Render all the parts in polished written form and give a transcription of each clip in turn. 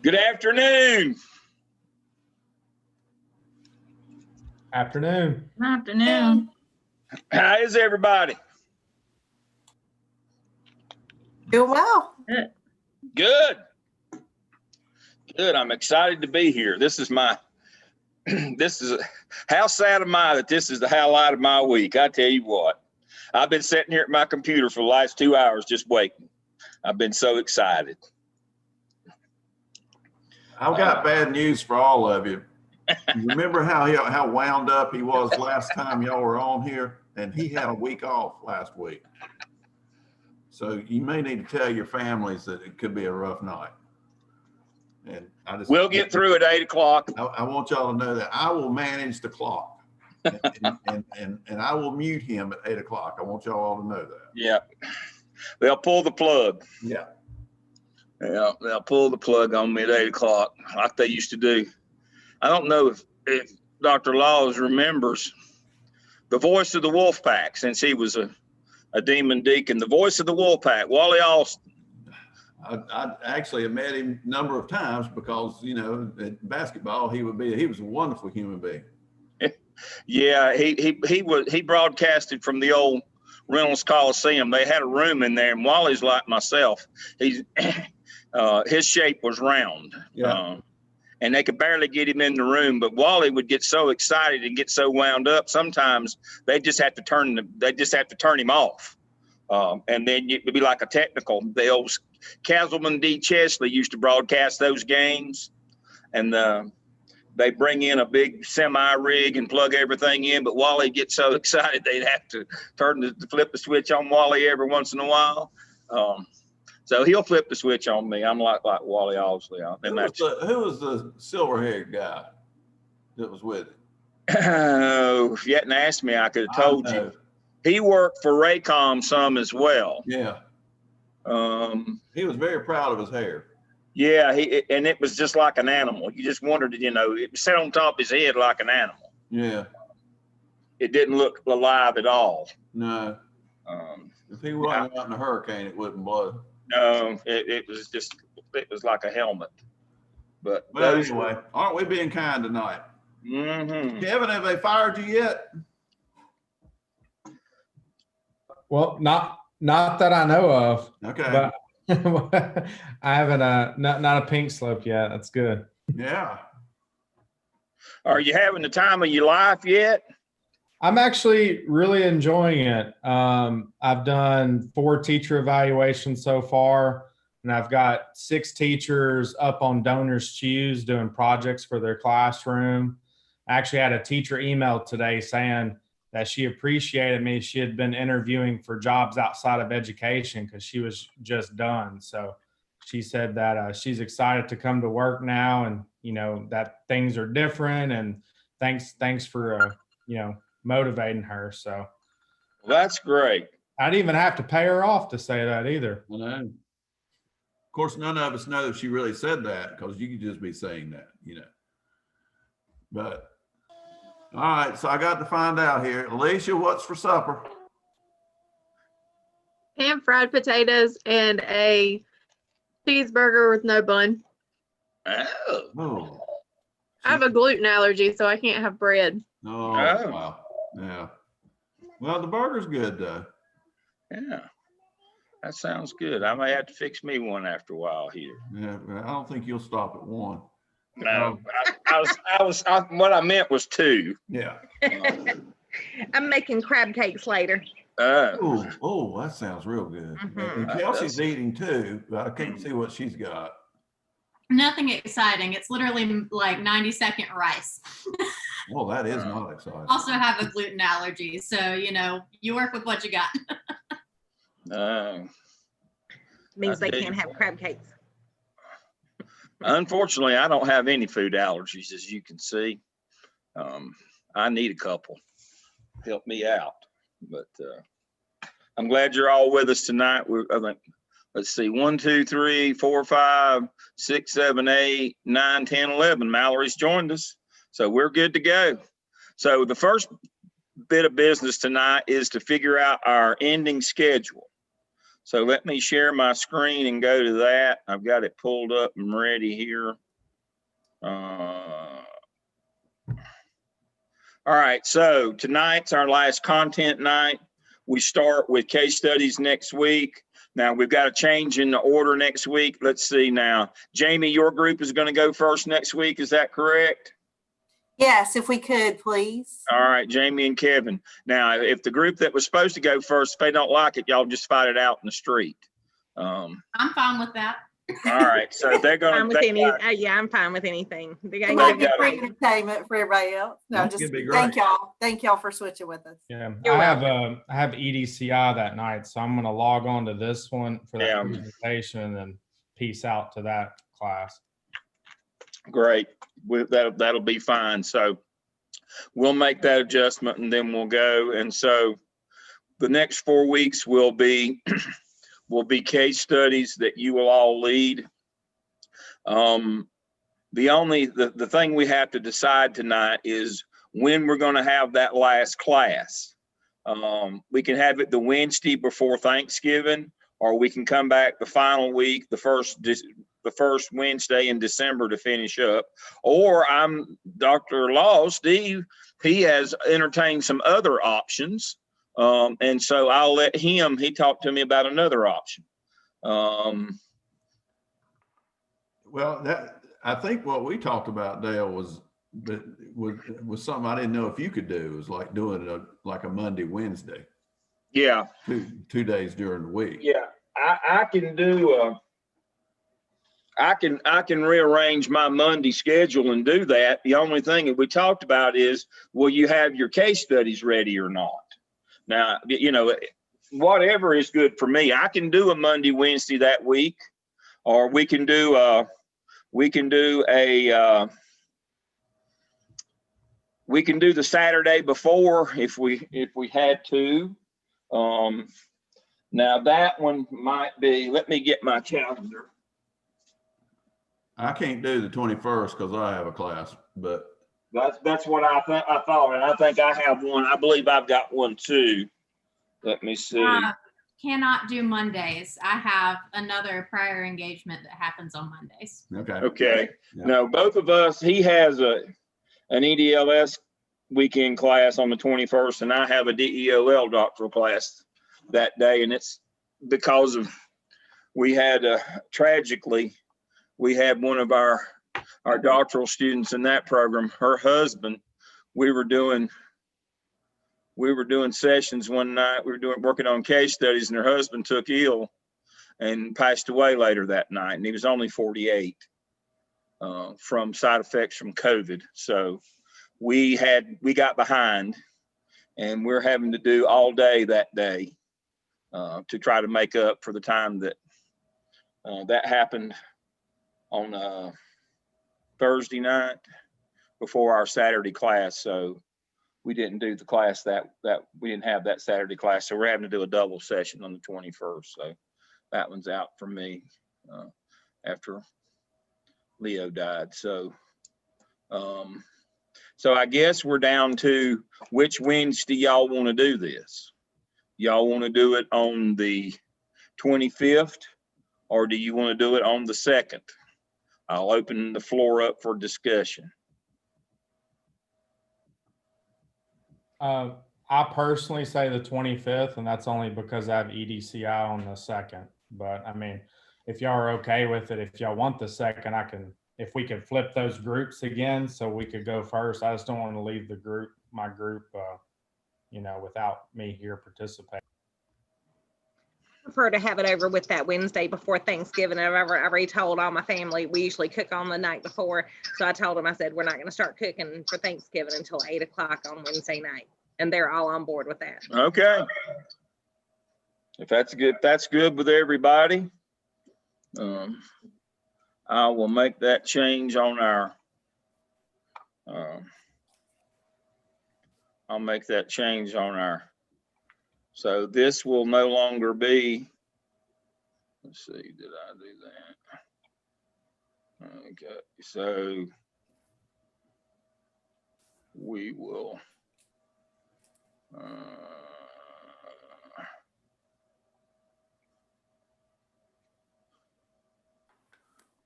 Good afternoon. Afternoon. Afternoon. How is everybody? Doing well. Good. Good. I'm excited to be here. This is how sad am I that this is the highlight of my week. I tell you what, I've been sitting here at my computer for the last 2 hours just waiting. I've been so excited. I've got bad news for all of you. You remember how wound up he was last time y'all were on here? And he had a week off last week. So you may need to tell your families that it could be a rough night. And We'll get through at 8 o'clock. I want y'all to know that I will manage the clock. and I will mute him at 8 o'clock. I want y'all all to know that. Yeah. They'll pull the plug. Yeah. Yeah, they'll pull the plug on me at 8 o'clock like they used to do. I don't know if Dr. Laws remembers the voice of the wolf pack since he was a demon deacon. The voice of the wolf pack, Wally Austin. I actually have met him a number of times because, you know, at basketball, he was a wonderful human being. Yeah, he broadcasted from the old Reynolds Coliseum. They had a room in there, and Wally's like myself. His shape was round. Yeah. And they could barely get him in the room, but Wally would get so excited and get so wound up. Sometimes they just have to turn him off. And then it'd be like a technical. The old Castleman D. Chesley used to broadcast those games, and they bring in a big semi rig and plug everything in. But Wally gets so excited they'd have to flip the switch on Wally every once in a while. So he'll flip the switch on me. I'm like Wally, obviously. Who was the silver-haired guy that was with him? If you hadn't asked me, I could have told you. He worked for Raycom some as well. Yeah. He was very proud of his hair. Yeah, and it was just like an animal. You just wondered, it was set on top of his head like an animal. Yeah. It didn't look alive at all. No. If he wasn't out in a hurricane, it wouldn't blow. No, it was like a helmet. But anyway, aren't we being kind tonight? Mm-hmm. Kevin, have they fired you yet? Well, not that I know of. Okay. But I haven't not a pink slip yet. That's good. Yeah. Are you having the time of your life yet? I'm actually really enjoying it. I've done 4 teacher evaluations so far, and I've got 6 teachers up on Donors Choose doing projects for their classroom. I actually had a teacher email today saying that she appreciated me. She had been interviewing for jobs outside of education because she was just done. So she said that she's excited to come to work now, and that things are different. And thanks for motivating her. So that's great. I didn't even have to pay her off to say that either. I know. Of course, none of us know if she really said that because you could just be saying that, But all right, so I got to find out here. Alicia, what's for supper? Ham fried potatoes and a cheeseburger with no bun. Oh. I have a gluten allergy, so I can't have bread. Oh, wow. Yeah. Well, the burger's good, though. Yeah. That sounds good. I may have to fix me one after a while here. Yeah, I don't think you'll stop at 1. No, what I meant was 2. Yeah. I'm making crab cakes later. Oh, that sounds real good. And Kelsey's eating too, but I can't see what she's got. Nothing exciting. It's literally like 90-second rice. Well, that is not exciting. Also have a gluten allergy, so you work with what you got. Means they can't have crab cakes. Unfortunately, I don't have any food allergies, as you can see. I need a couple. Help me out. But I'm glad you're all with us tonight. Let's see, 1, 2, 3, 4, 5, 6, 7, 8, 9, 10, 11. Mallory's joined us, so we're good to go. So the first bit of business tonight is to figure out our ending schedule. So let me share my screen and go to that. I've got it pulled up and ready here. All right, so tonight's our last content night. We start with case studies next week. Now we've got a change in the order next week. Let's see now. Jamie, your group is going to go first next week. Is that correct? Yes, if we could, please. All right, Jamie and Kevin. Now, if the group that was supposed to go first, if they don't like it, y'all just fight it out in the street. I'm fine with that. All right, so they're going I'm with any, yeah, I'm fine with anything. It might be free entertainment for everybody else. No, just thank y'all. Thank y'all for switching with us. Yeah, You're I have EDCI that night, so I'm going to log on to this one for that presentation and peace out to that class. Great. That'll be fine. So we'll make that adjustment and then we'll go. And so the next 4 weeks will be case studies that you will all lead. The thing we have to decide tonight is when we're going to have that last class. We can have it the Wednesday before Thanksgiving, or we can come back the final week, the first Wednesday in December to finish up. Or Dr. Law, Steve, he has entertained some other options. And so I'll let him, he talked to me about another option. Well, I think what we talked about, Dale, was something I didn't know if you could do. It was like doing it like a Monday, Wednesday. Yeah. 2 days during the week. Yeah, I can do I can rearrange my Monday schedule and do that. The only thing that we talked about is, will you have your case studies ready or not? Now, whatever is good for me. I can do a Monday, Wednesday that week, or we can do the Saturday before if we had to. Now that one might be, let me get my calendar. I can't do the 21st because I have a class, but that's what I thought, and I think I have one. I believe I've got one too. Let me see. Cannot do Mondays. I have another prior engagement that happens on Mondays. Okay. Yeah. No, both of us, he has an EDLS weekend class on the 21st, and I have a DEOL doctoral class that day. And it's because of, tragically, we had one of our doctoral students in that program, her husband, we were doing sessions one night, working on case studies, and her husband took ill and passed away later that night. And he was only 48 from side effects from COVID. So we got behind, and we're having to do all day that day to try to make up for the time that that happened on Thursday night before our Saturday class. So we didn't do the class that we didn't have that Saturday class. So we're having to do a double session on the 21st. So that one's out for me after Leo died. So I guess we're down to which Wednesday y'all want to do this. Y'all want to do it on the 25th, or do you want to do it on the 2nd? I'll open the floor up for discussion. I personally say the 25th, and that's only because I have EDCI on the 2nd. But I mean, if y'all are okay with it, if y'all want the 2nd, if we could flip those groups again so we could go first. I just don't want to leave my group, without me here participating. Prefer to have it over with that Wednesday before Thanksgiving. I've already told all my family we usually cook on the night before. So I told them, I said, we're not going to start cooking for Thanksgiving until 8 o'clock on Wednesday night. And they're all on board with that. Okay. If that's good with everybody. I will make that change on our, so this will no longer be, let's see, did I do that? Okay, so we will,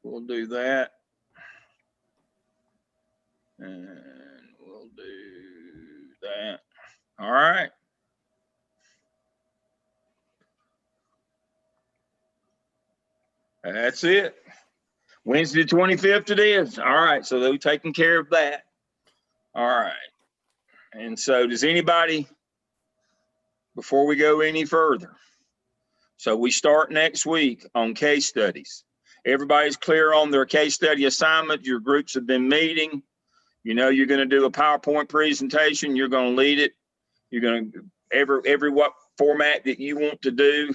we'll do that. And we'll do that. All right. That's it. Wednesday, the 25th it is. All right. So they're taking care of that. All right. And so does anybody, before we go any further, so we start next week on case studies. Everybody's clear on their case study assignment. Your groups have been meeting. You know, you're going to do a PowerPoint presentation. You're going to lead it. You're going to, every what format that you want to do,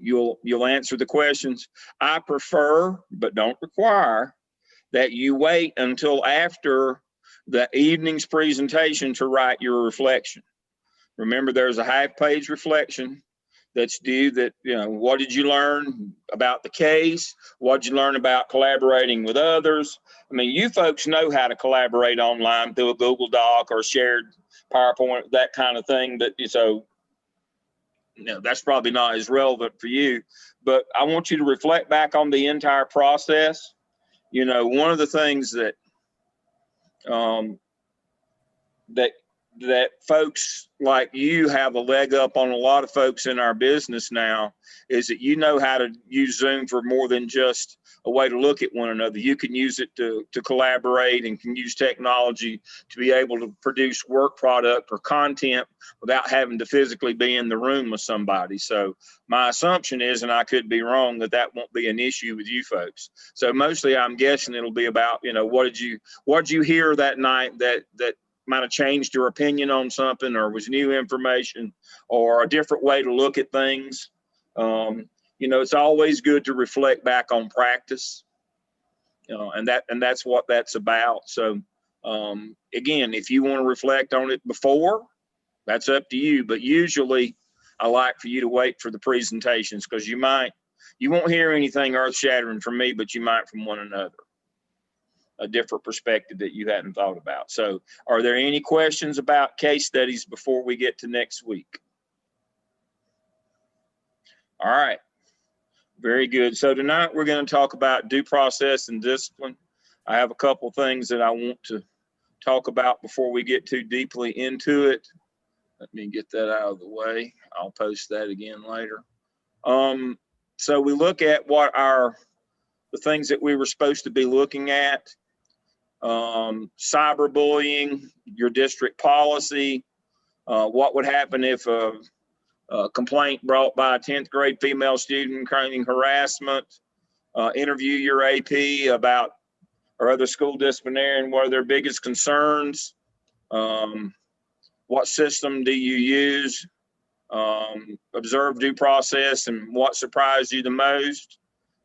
you'll answer the questions. I prefer, but don't require, that you wait until after the evening's presentation to write your reflection. Remember, there's a half-page reflection that's due that, you know, what did you learn about the case? What did you learn about collaborating with others? I mean, you folks know how to collaborate online through a Google Doc or shared PowerPoint, that kind of thing. But so, you know, that's probably not as relevant for you. But I want you to reflect back on the entire process. You know, one of the things that that folks like you have a leg up on a lot of folks in our business now is that you know how to use Zoom for more than just a way to look at one another. You can use it to collaborate and can use technology to be able to produce work product or content without having to physically be in the room with somebody. So my assumption is, and I could be wrong, that won't be an issue with you folks. So mostly I'm guessing it'll be about, you know, what did you hear that night that might have changed your opinion on something, or was new information or a different way to look at things. You know, it's always good to reflect back on practice, you know, and that's what that's about. So again, if you want to reflect on it before, that's up to you. But usually I like for you to wait for the presentations, because you won't hear anything earth shattering from me, but you might from one another. A different perspective that you hadn't thought about. So are there any questions about case studies before we get to next week? All right, very good. So tonight we're going to talk about due process and discipline. I have a couple things that I want to talk about before we get too deeply into it. Let me get that out of the way. I'll post that again later. So we look at what the things that we were supposed to be looking at. Cyberbullying, your district policy, what would happen if a complaint brought by a 10th grade female student claiming harassment, interview your AP about or other school disciplinarian, what are their biggest concerns, what system do you use, observe due process and what surprised you the most,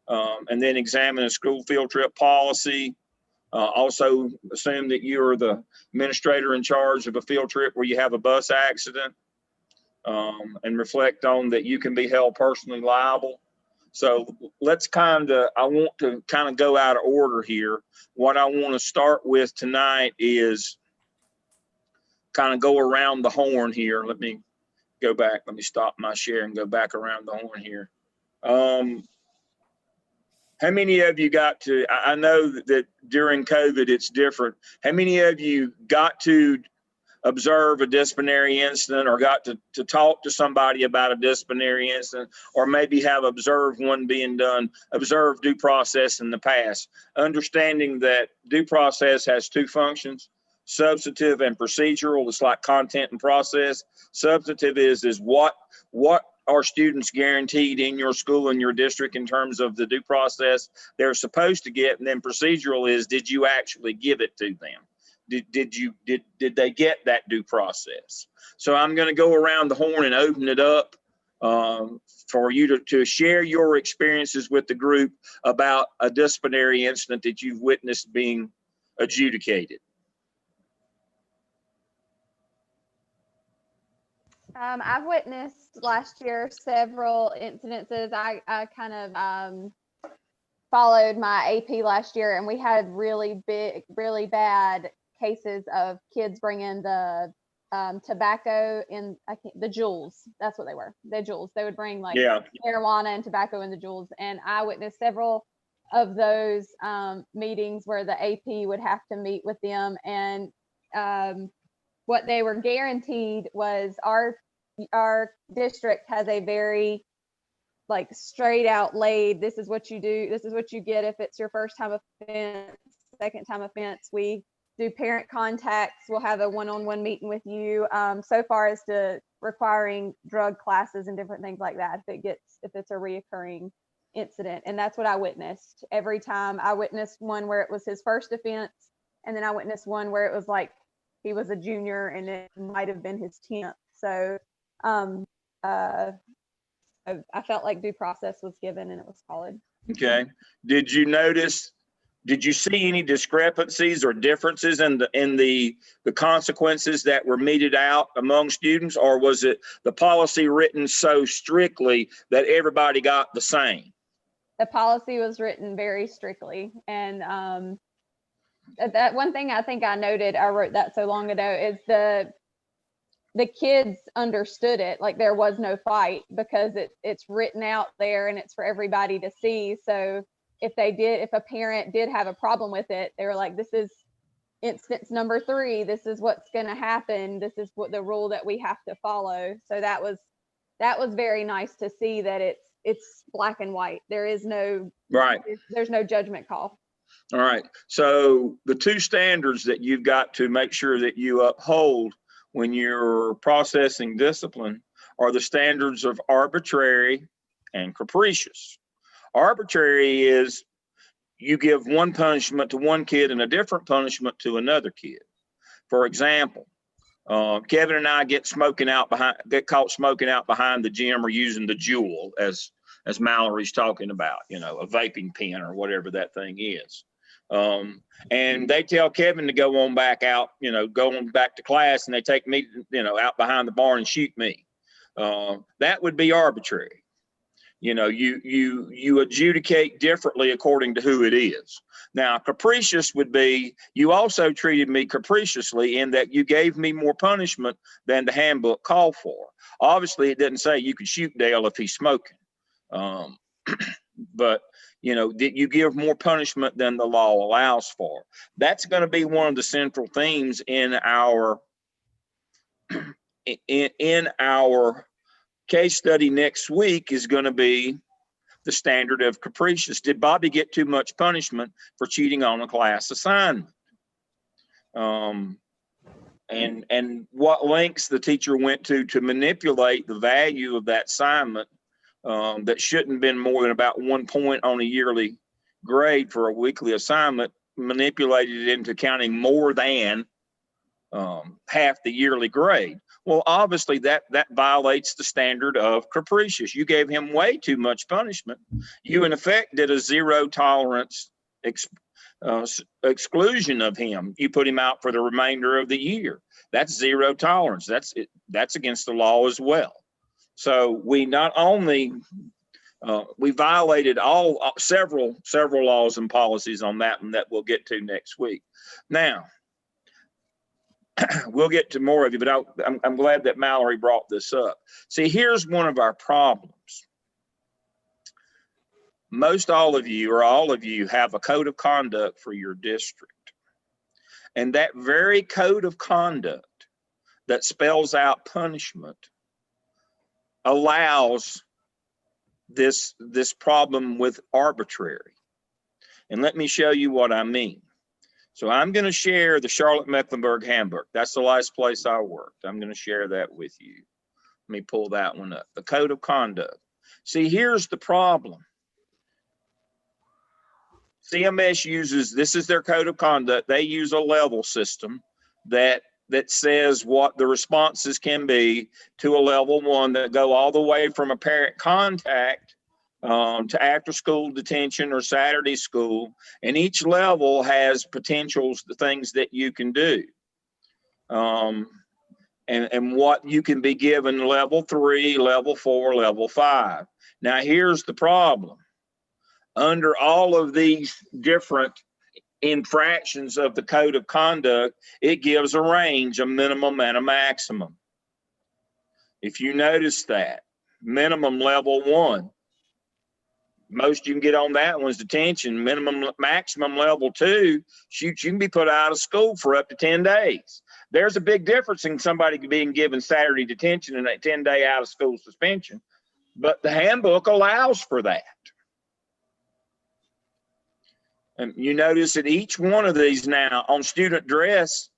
and then examine a school field trip policy. Also assume that you're the administrator in charge of a field trip where you have a bus accident, and reflect on that you can be held personally liable. So I want to kind of go out of order here. What I want to start with tonight is kind of go around the horn here. Let me go back. Let me stop my share and go back around the horn here. How many of you got to, I know that during COVID it's different. How many of you got to observe a disciplinary incident or got to talk to somebody about a disciplinary incident, or maybe have observed one being done, observed due process in the past? Understanding that due process has two functions, substantive and procedural. It's like content and process. Substantive is what are students guaranteed in your school and your district in terms of the due process they're supposed to get, and then procedural is, did you actually give it to them? Did they get that due process? So I'm going to go around the horn and open it up for you to share your experiences with the group about a disciplinary incident that you've witnessed being adjudicated. I've witnessed last year several incidences. I kind of followed my AP last year, and we had really bad cases of kids bringing the tobacco in the jewels. That's what they were. The jewels. They would bring like marijuana and tobacco in the jewels, and I witnessed several of those meetings where the AP would have to meet with them, and what they were guaranteed was our district has a very like straight out laid, this is what you do, this is what you get if it's your first time offense, second time offense. We do parent contacts, we'll have a one-on-one meeting with you, so far as to requiring drug classes and different things like that if it's a reoccurring incident. And that's what I witnessed every time. I witnessed one where it was his first offense, and then I witnessed one where it was like he was a junior and it might have been his 10th. So I felt like due process was given and it was followed. Okay. Did you see any discrepancies or differences in the consequences that were meted out among students, or was it the policy written so strictly that everybody got the same? The policy was written very strictly, and that one thing I think I noted, I wrote that so long ago, is the kids understood it. Like there was no fight because it's written out there and it's for everybody to see. So if a parent did have a problem with it, they were like, this is instance number 3. This is what's going to happen. This is what the rule that we have to follow. So that was very nice to see that it's black and white. There is no, right. There's no judgment call. All right. So the 2 standards that you've got to make sure that you uphold when you're processing discipline are the standards of arbitrary and capricious. Arbitrary is you give one punishment to one kid and a different punishment to another kid. For example, Kevin and I get caught smoking out behind the gym or using the Juul, as Mallory's talking about, a vaping pen or whatever that thing is. And they tell Kevin to go on back out, go on back to class, and they take me, out behind the barn and shoot me. That would be arbitrary. You adjudicate differently according to who it is. Now, capricious would be, you also treated me capriciously in that you gave me more punishment than the handbook called for. Obviously, it didn't say you could shoot Dale if he's smoking. But that you give more punishment than the law allows for. That's going to be one of the central themes in our case study next week, is going to be the standard of capricious. Did Bobby get too much punishment for cheating on a class assignment? And what lengths the teacher went to manipulate the value of that assignment, that shouldn't have been more than about 1 point on a yearly grade for a weekly assignment, manipulated it into counting more than half the yearly grade. Well, obviously that violates the standard of capricious. You gave him way too much punishment. You in effect did a 0 tolerance exclusion of him. You put him out for the remainder of the year. That's 0 tolerance. That's against the law as well. So we not only we violated several laws and policies on that one that we'll get to next week. Now, we'll get to more of you, but I'm glad that Mallory brought this up. See, here's one of our problems. Most all of you have a code of conduct for your district. And that very code of conduct that spells out punishment allows this problem with arbitrary. And let me show you what I mean. So I'm going to share the Charlotte-Mecklenburg handbook. That's the last place I worked. I'm going to share that with you. Let me pull that one up. The code of conduct. See, here's the problem. CMS this is their code of conduct. They use a level system that says what the responses can be to a level 1 that go all the way from a parent contact to after school detention or Saturday school. And each level has potentials, the things that you can do. And what you can be given level 3, level 4, level 5. Now, here's the problem. Under all of these different infractions of the code of conduct, it gives a range, a minimum and a maximum. If you notice that, minimum level 1, Most you can get on that one's detention. Maximum level 2, shoot, you can be put out of school for up to 10 days. There's a big difference in somebody being given Saturday detention and a 10-day out of school suspension, but the handbook allows for that. And you notice that each one of these now on student dress,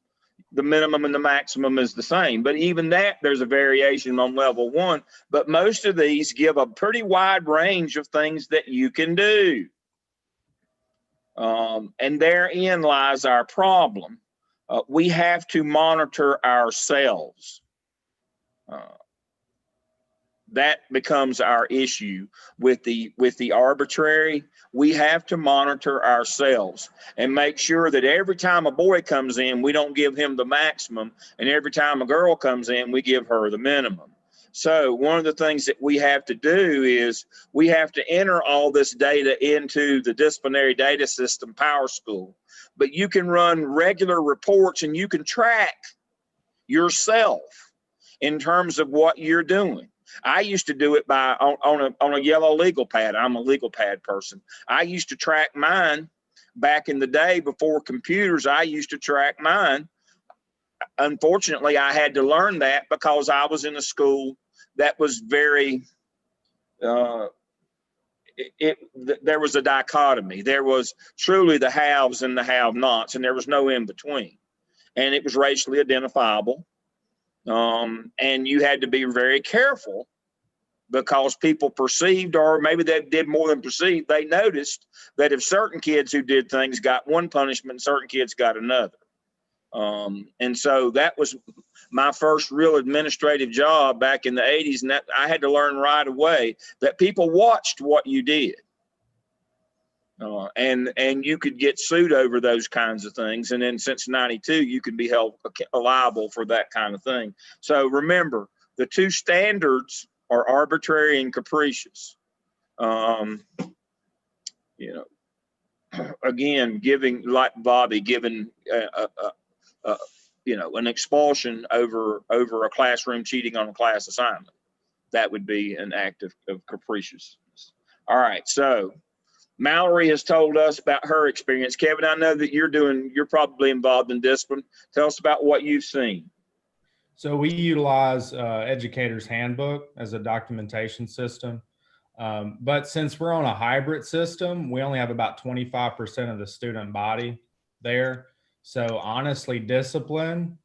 the minimum and the maximum is the same, but even that there's a variation on level 1, but most of these give a pretty wide range of things that you can do. And therein lies our problem. We have to monitor ourselves. That becomes our issue with the arbitrary. We have to monitor ourselves and make sure that every time a boy comes in, we don't give him the maximum, and every time a girl comes in, we give her the minimum. So one of the things that we have to do is we have to enter all this data into the disciplinary data system, PowerSchool. But you can run regular reports and you can track yourself in terms of what you're doing. I used to do it by on a yellow legal pad. I'm a legal pad person. I used to track mine back in the day before computers. I used to track mine. Unfortunately, I had to learn that because I was in a school that was very, there was a dichotomy. There was truly the haves and the have-nots, and there was no in between. And it was racially identifiable. And you had to be very careful because people perceived, or maybe they did more than perceived, they noticed that if certain kids who did things got one punishment, certain kids got another. And so that was my first real administrative job back in the 80s. And that I had to learn right away that people watched what you did. And you could get sued over those kinds of things. And then since 92, you could be held liable for that kind of thing. So remember, the two standards are arbitrary and capricious. Again, giving, like Bobby, giving an expulsion over a classroom cheating on a class assignment. That would be an act of capriciousness. All right, so Mallory has told us about her experience. Kevin, I know that you're probably involved in discipline. Tell us about what you've seen. So we utilize Educator's Handbook as a documentation system. But since we're on a hybrid system, we only have about 25% of the student body there. So honestly, discipline,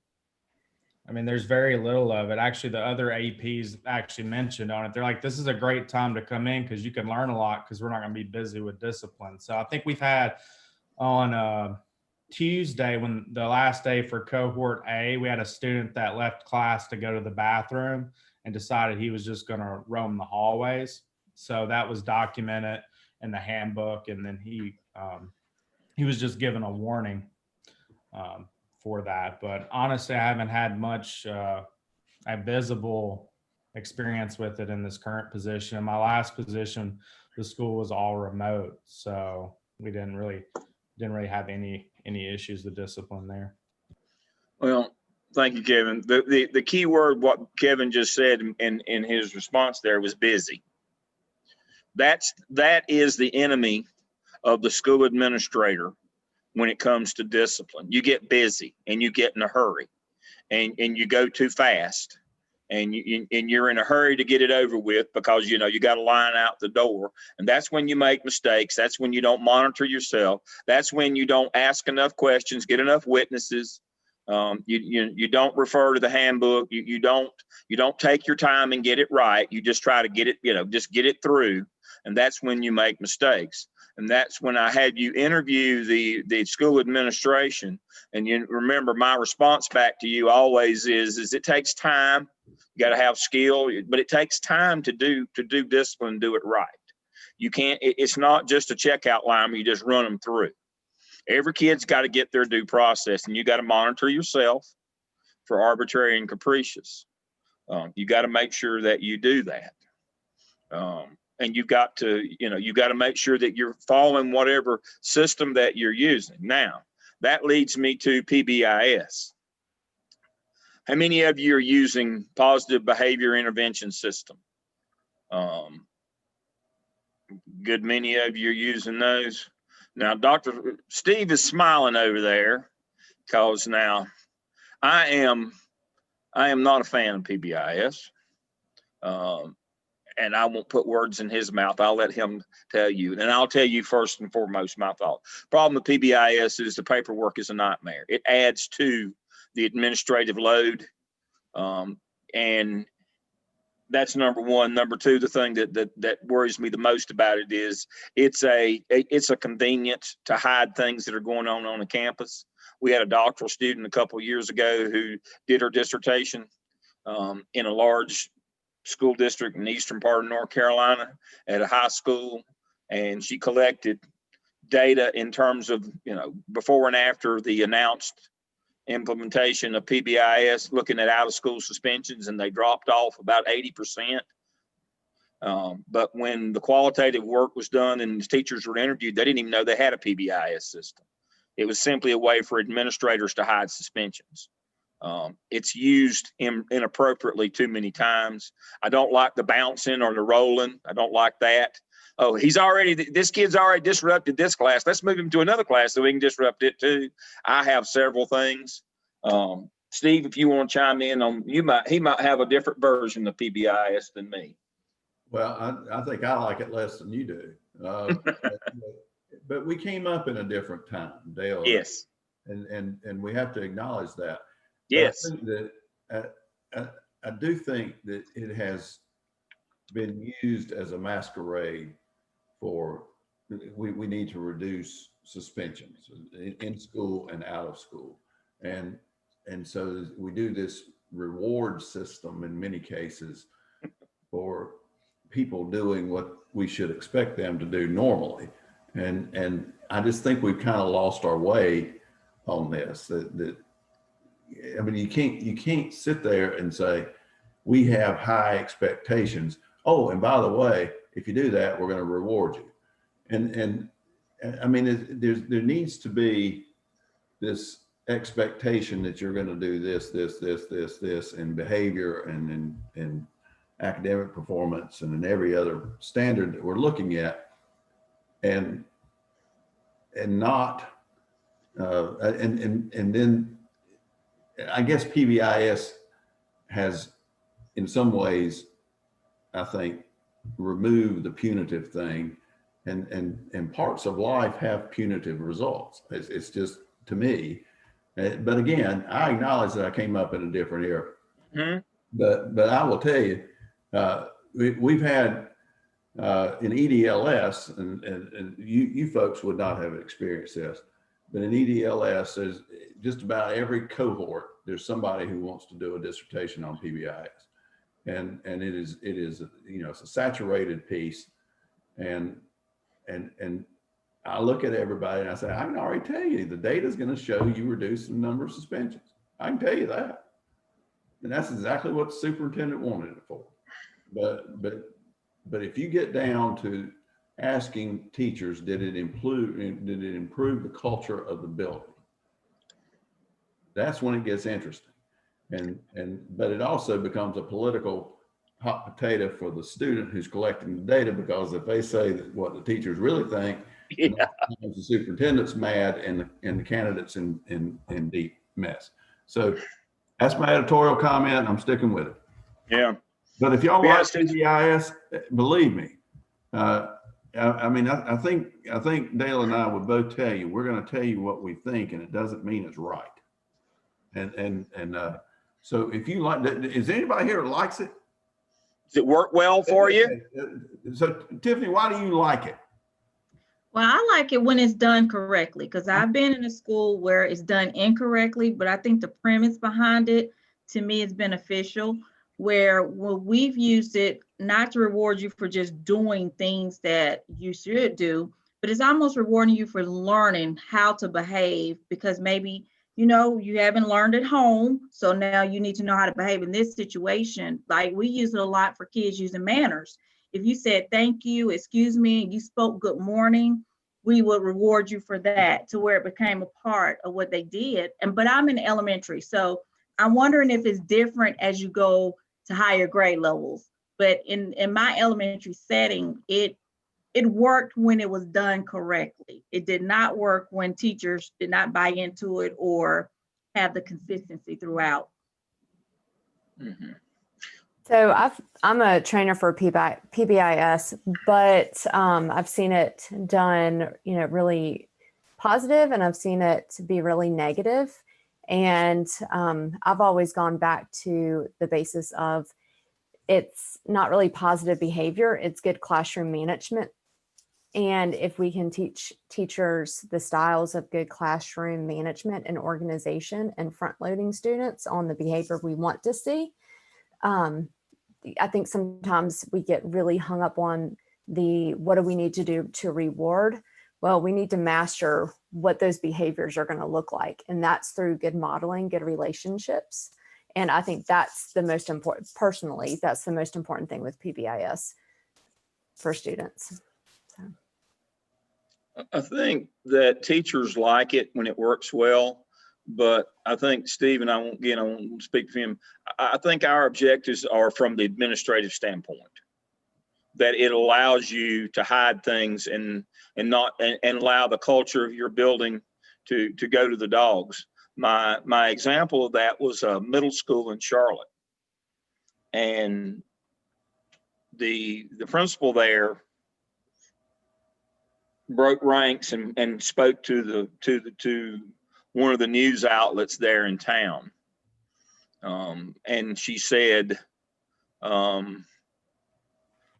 I mean, there's very little of it. Actually, the other APs actually mentioned on it. They're like, this is a great time to come in because you can learn a lot because we're not going to be busy with discipline. So I think we've had on Tuesday, when the last day for cohort A, we had a student that left class to go to the bathroom and decided he was just going to roam the hallways. So that was documented in the handbook. And then he was just given a warning for that. But honestly, I haven't had much a visible experience with it in this current position. In my last position, the school was all remote, so we didn't really have any issues with discipline there. Well, thank you, Kevin. The key word, what Kevin just said in his response there, was busy. That is the enemy of the school administrator when it comes to discipline. You get busy and you get in a hurry and you go too fast and you're in a hurry to get it over with because, you got to line out the door. And that's when you make mistakes. That's when you don't monitor yourself. That's when you don't ask enough questions, get enough witnesses. You don't refer to the handbook. You don't take your time and get it right. You just try to get it, just get it through. And that's when you make mistakes. And that's when I had you interview the school administration. And you remember my response back to you always is it takes time. You got to have skill, but it takes time to do discipline, do it right. You can't, it's not just a checkout line where you just run them through. Every kid's got to get their due process, and you got to monitor yourself for arbitrary and capricious. You got to make sure that you do that. And you've got to, make sure that you're following whatever system that you're using. Now, that leads me to PBIS. How many of you are using positive behavior intervention system? Good many of you are using those. Now, Dr. Steve is smiling over there because now I am not a fan of PBIS. And I won't put words in his mouth. I'll let him tell you. And I'll tell you first and foremost my thought. Problem with PBIS is the paperwork is a nightmare. It adds to the administrative load. And that's number one. Number two, the thing that worries me the most about it is it's a convenience to hide things that are going on the campus. We had a doctoral student a couple of years ago who did her dissertation in a large school district in the eastern part of North Carolina at a high school, and she collected data in terms of, before and after the announced implementation of PBIS, looking at out of school suspensions, and they dropped off about 80%. But when the qualitative work was done and the teachers were interviewed, they didn't even know they had a PBIS system. It was simply a way for administrators to hide suspensions. It's used inappropriately too many times. I don't like the bouncing or the rolling. I don't like that. Oh, this kid's already disrupted this class. Let's move him to another class so we can disrupt it too. I have several things. Steve, if you want to chime in on, he might have a different version of PBIS than me. Well, I think I like it less than you do. But we came up in a different time, Dale. Yes. And we have to acknowledge that. Yes. I think that I do think that it has been used as a masquerade for, we need to reduce suspensions in school and out of school. And so we do this reward system in many cases for people doing what we should expect them to do normally. And I just think we've kind of lost our way on this. I mean, you can't sit there and say, we have high expectations. Oh, and by the way, if you do that, we're going to reward you. And I mean, there needs to be this expectation that you're going to do this in behavior and in academic performance and in every other standard that we're looking at, and not and then I guess PBIS has, in some ways, I think, removed the punitive thing, and parts of life have punitive results. It's just, to me. But again, I acknowledge that I came up in a different era. Mm-hmm. But I will tell you, we've had in EDLS, and you folks would not have experienced this, but in EDLS, there's just about every cohort, there's somebody who wants to do a dissertation on PBIS. And it is, it's a saturated piece. And I look at everybody and I say, I can already tell you, the data is going to show you reduce the number of suspensions. I can tell you that. And that's exactly what the superintendent wanted it for. But if you get down to asking teachers, did it improve the culture of the building? That's when it gets interesting. But it also becomes a political hot potato for the student who's collecting the data, because if they say that what the teachers really think, yeah, the superintendent's mad and the candidate's in deep mess. So that's my editorial comment. I'm sticking with it. Yeah. But if y'all like PBIS, believe me, I mean, I think Dale and I would both tell you, we're going to tell you what we think, and it doesn't mean it's right. So if you like, is anybody here that likes it? Does it work well for you? So Tiffany, why do you like it? Well, I like it when it's done correctly, because I've been in a school where it's done incorrectly, but I think the premise behind it, to me, is beneficial, where we've used it not to reward you for just doing things that you should do, but it's almost rewarding you for learning how to behave, because maybe, you haven't learned at home. So now you need to know how to behave in this situation. Like, we use it a lot for kids using manners. If you said, thank you, excuse me, and you spoke good morning, we would reward you for that, to where it became a part of what they did. But I'm in elementary, so I'm wondering if it's different as you go to higher grade levels. But in my elementary setting, it it worked when it was done correctly. It did not work when teachers did not buy into it or have the consistency throughout. Mm-hmm. So I'm a trainer for PBIS, but I've seen it done, really positive, and I've seen it be really negative. And I've always gone back to the basis of it's not really positive behavior, it's good classroom management. And if we can teach teachers the styles of good classroom management and organization and front loading students on the behavior we want to see, I think sometimes we get really hung up on what do we need to do to reward? Well, we need to master what those behaviors are going to look like. And that's through good modeling, good relationships. And I think that's the most important, personally, that's the most important thing with PBIS for students. So. I think that teachers like it when it works well, but I think Steve, and I won't speak for him. I think our objectives are from the administrative standpoint, that it allows you to hide things and allow the culture of your building to go to the dogs. My example of that was a middle school in Charlotte, and the principal there broke ranks and spoke to one of the news outlets there in town, and she said,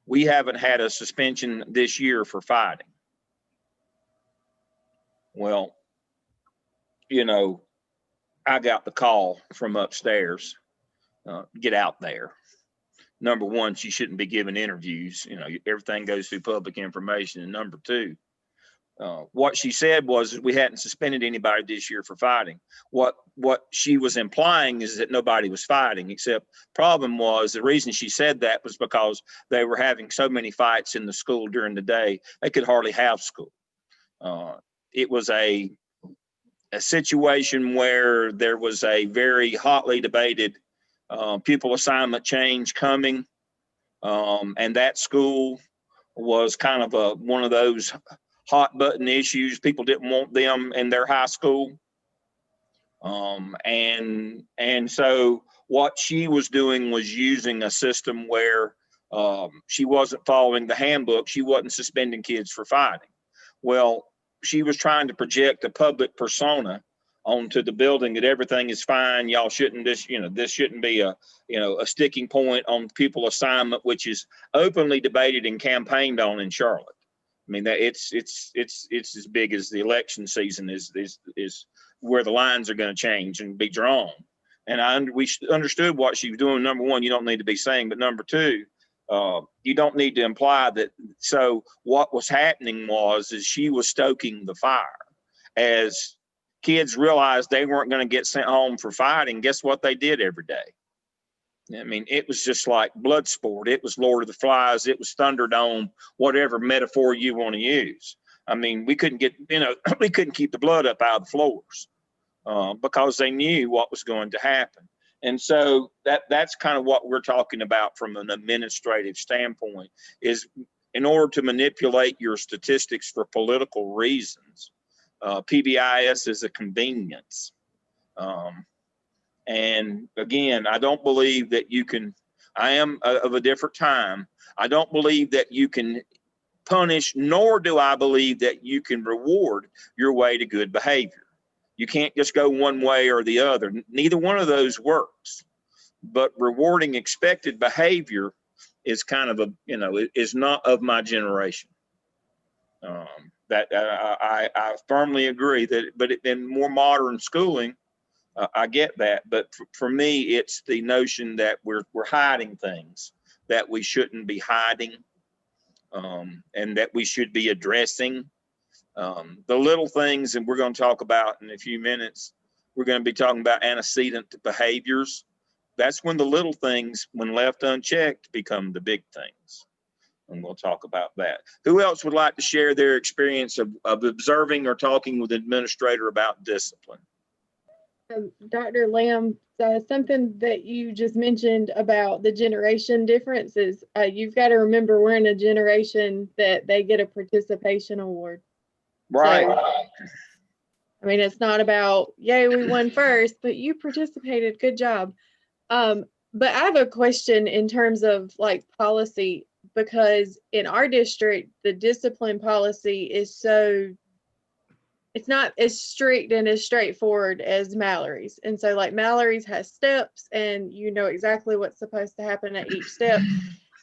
we haven't had a suspension this year for fighting. Well, I got the call from upstairs, get out there. Number one, she shouldn't be giving interviews. Everything goes through public information. And number two, what she said was we hadn't suspended anybody this year for fighting. What she was implying is that nobody was fighting, except problem was the reason she said that was because they were having so many fights in the school during the day, they could hardly have school. It was a situation where there was a very hotly debated pupil assignment change coming, and that school was kind of one of those hot button issues. People didn't want them in their high school, and so what she was doing was using a system where she wasn't following the handbook. She wasn't suspending kids for fighting. Well, she was trying to project a public persona onto the building that everything is fine. Y'all shouldn't, this shouldn't be a sticking point on pupil assignment, which is openly debated and campaigned on in Charlotte. I mean, that it's as big as the election season is where the lines are going to change and be drawn. And we understood what she was doing. Number one, you don't need to be saying, but number two, you don't need to imply that. So what was happening is she was stoking the fire. As kids realized they weren't going to get sent home for fighting, guess what they did every day? I mean, it was just like blood sport. It was Lord of the Flies. It was Thunderdome, whatever metaphor you want to use. I mean, we couldn't keep the blood up out of the floors because they knew what was going to happen. And so that's kind of what we're talking about from an administrative standpoint, is in order to manipulate your statistics for political reasons, PBIS is a convenience. And again, I don't believe that you can, I am of a different time. I don't believe that you can punish, nor do I believe that you can reward your way to good behavior. You can't just go one way or the other. Neither one of those works. But rewarding expected behavior is kind of is not of my generation. That I firmly agree that, but in more modern schooling, I get that. But for me, it's the notion that we're hiding things that we shouldn't be hiding, and that we should be addressing. The little things, and we're going to talk about in a few minutes, we're going to be talking about antecedent behaviors. That's when the little things, when left unchecked, become the big things. And we'll talk about that. Who else would like to share their experience of observing or talking with an administrator about discipline? Dr. Lamb, something that you just mentioned about the generation differences, you've got to remember we're in a generation that they get a participation award. Right. So, I mean, it's not about, yay, we won first, but you participated, good job. But I have a question in terms of like policy, because in our district, the discipline policy is so, it's not as strict and as straightforward as Mallory's. And so like Mallory's has steps and you know exactly what's supposed to happen at each step.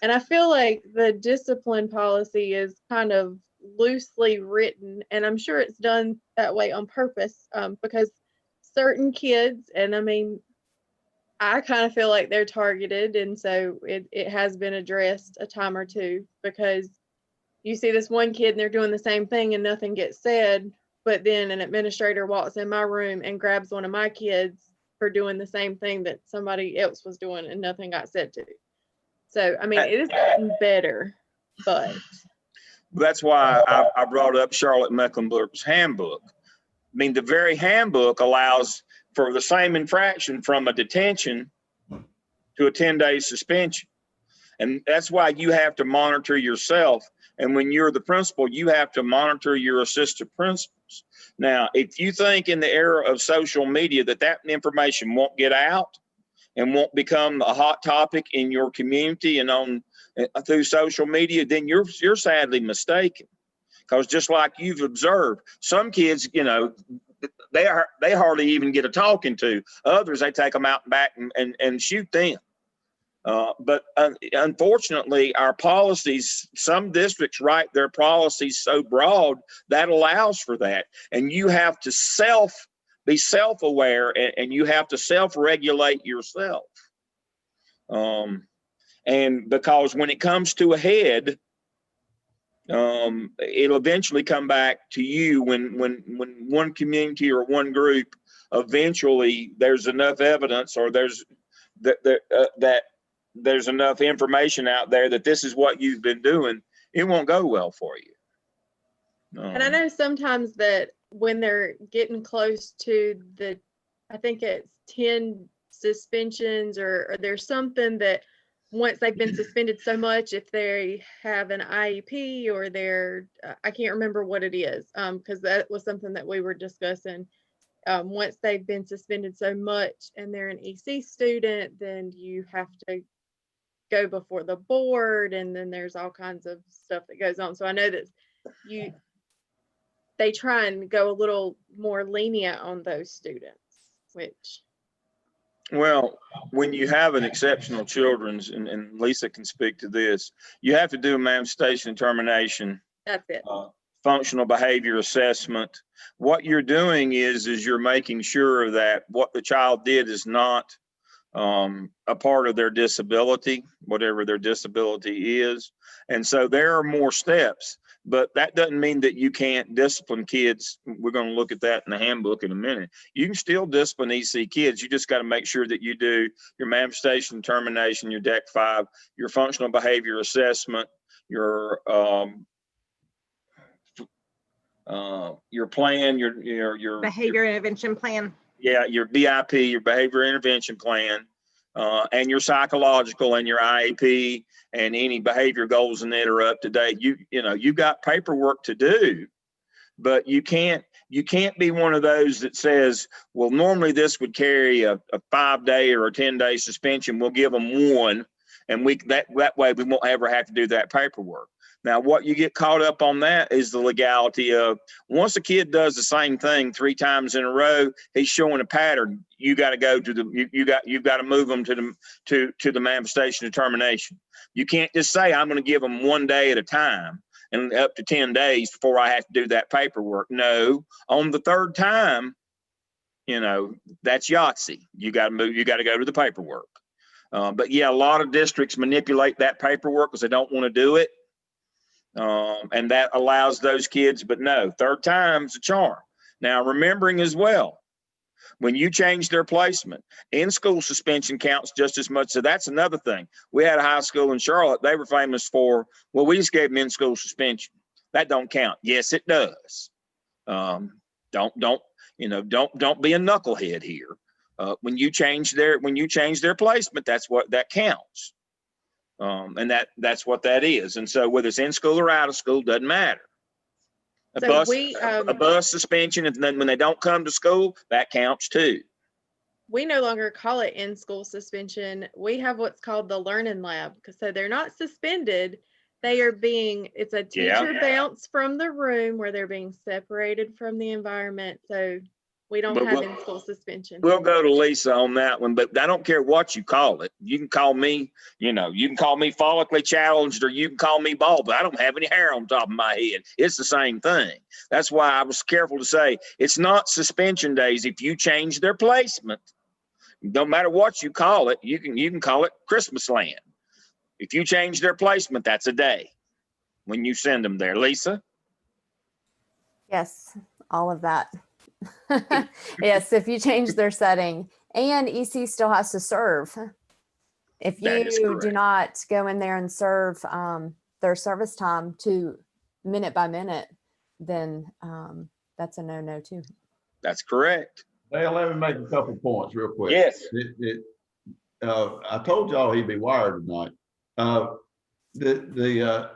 And I feel like the discipline policy is kind of loosely written, and I'm sure it's done that way on purpose, because certain kids, and I mean, I kind of feel like they're targeted, and so it has been addressed a time or two, because you see this one kid and they're doing the same thing and nothing gets said, but then an administrator walks in my room and grabs one of my kids for doing the same thing that somebody else was doing and nothing got said to. So, I mean, it is getting better, but. That's why I brought up Charlotte Mecklenburg's handbook. I mean, the very handbook allows for the same infraction from a detention to a 10-day suspension. And that's why you have to monitor yourself. And when you're the principal, you have to monitor your assistant principals. Now, if you think in the era of social media that information won't get out and won't become a hot topic in your community and on through social media, then you're sadly mistaken. Because just like you've observed, some kids, you know, they hardly even get a talking to. Others, they take them out and back and shoot them. But unfortunately, our policies, some districts write their policies so broad that allows for that. And you have to be self-aware, and you have to self-regulate yourself. And because when it comes to a head, it'll eventually come back to you when one community or one group eventually there's enough evidence or there's that there's enough information out there that this is what you've been doing, it won't go well for you. And I know sometimes that when they're getting close to I think it's 10 suspensions or there's something that once they've been suspended so much, if they have an IEP or I can't remember what it is, because that was something that we were discussing. Once they've been suspended so much and they're an EC student, then you have to go before the board, and then there's all kinds of stuff that goes on. So I know that they try and go a little more lenient on those students, which. Well, when you have an exceptional children's, and Lisa can speak to this, you have to do a manifestation determination. That's it. Functional behavior assessment. What you're doing is you're making sure that what the child did is not a part of their disability, whatever their disability is. And so there are more steps, but that doesn't mean that you can't discipline kids. We're going to look at that in the handbook in a minute. You can still discipline EC kids. You just got to make sure that you do your manifestation determination, your DEC 5, your functional behavior assessment, your plan, your behavior intervention plan. Yeah, your BIP, your behavior intervention plan, and your psychological and your IEP and any behavior goals in it are up to date. You got paperwork to do, but you can't be one of those that says, well, normally this would carry a 5-day or a 10-day suspension. We'll give them one, and that way we won't ever have to do that paperwork. Now, what you get caught up on that is the legality of once a kid does the same thing 3 times in a row, he's showing a pattern. You got to go to you've got to move them to the manifestation determination. You can't just say I'm going to give them 1 day at a time and up to 10 days before I have to do that paperwork. No, on the 3rd time, that's Yahtzee. You got to go to the paperwork. But yeah, a lot of districts manipulate that paperwork because they don't want to do it. And that allows those kids, but no, 3rd time's a charm. Now, remembering as well, when you change their placement, in-school suspension counts just as much. So that's another thing. We had a high school in Charlotte. They were famous for, well, we just gave them in-school suspension. That don't count. Yes, it does. You know, don't be a knucklehead here. When you change their placement, that's what that counts. And that's what that is. And so whether it's in school or out of school, doesn't matter. So A bus suspension, and then when they don't come to school, that counts too. we no longer call it in-school suspension. We have what's called the learning lab, because so they're not suspended. They are it's a teacher bounce from the room where they're being separated from the environment. So we don't have in-school suspension. We'll go to Lisa on that one, but I don't care what you call it. You can call me, you can call me follically challenged, or you can call me bald, but I don't have any hair on top of my head. It's the same thing. That's why I was careful to say it's not suspension days if you change their placement. No matter what you call it, you can call it Christmas land. If you change their placement, that's a day when you send them there. Lisa? Yes, all of that. Yes, if you change their setting, and EC still has to serve. If you do not go in there and serve their service time to minute by minute, then that's a no too. That's correct. Dale, let me make a couple points real quick. Yes. I told y'all he'd be wired tonight. The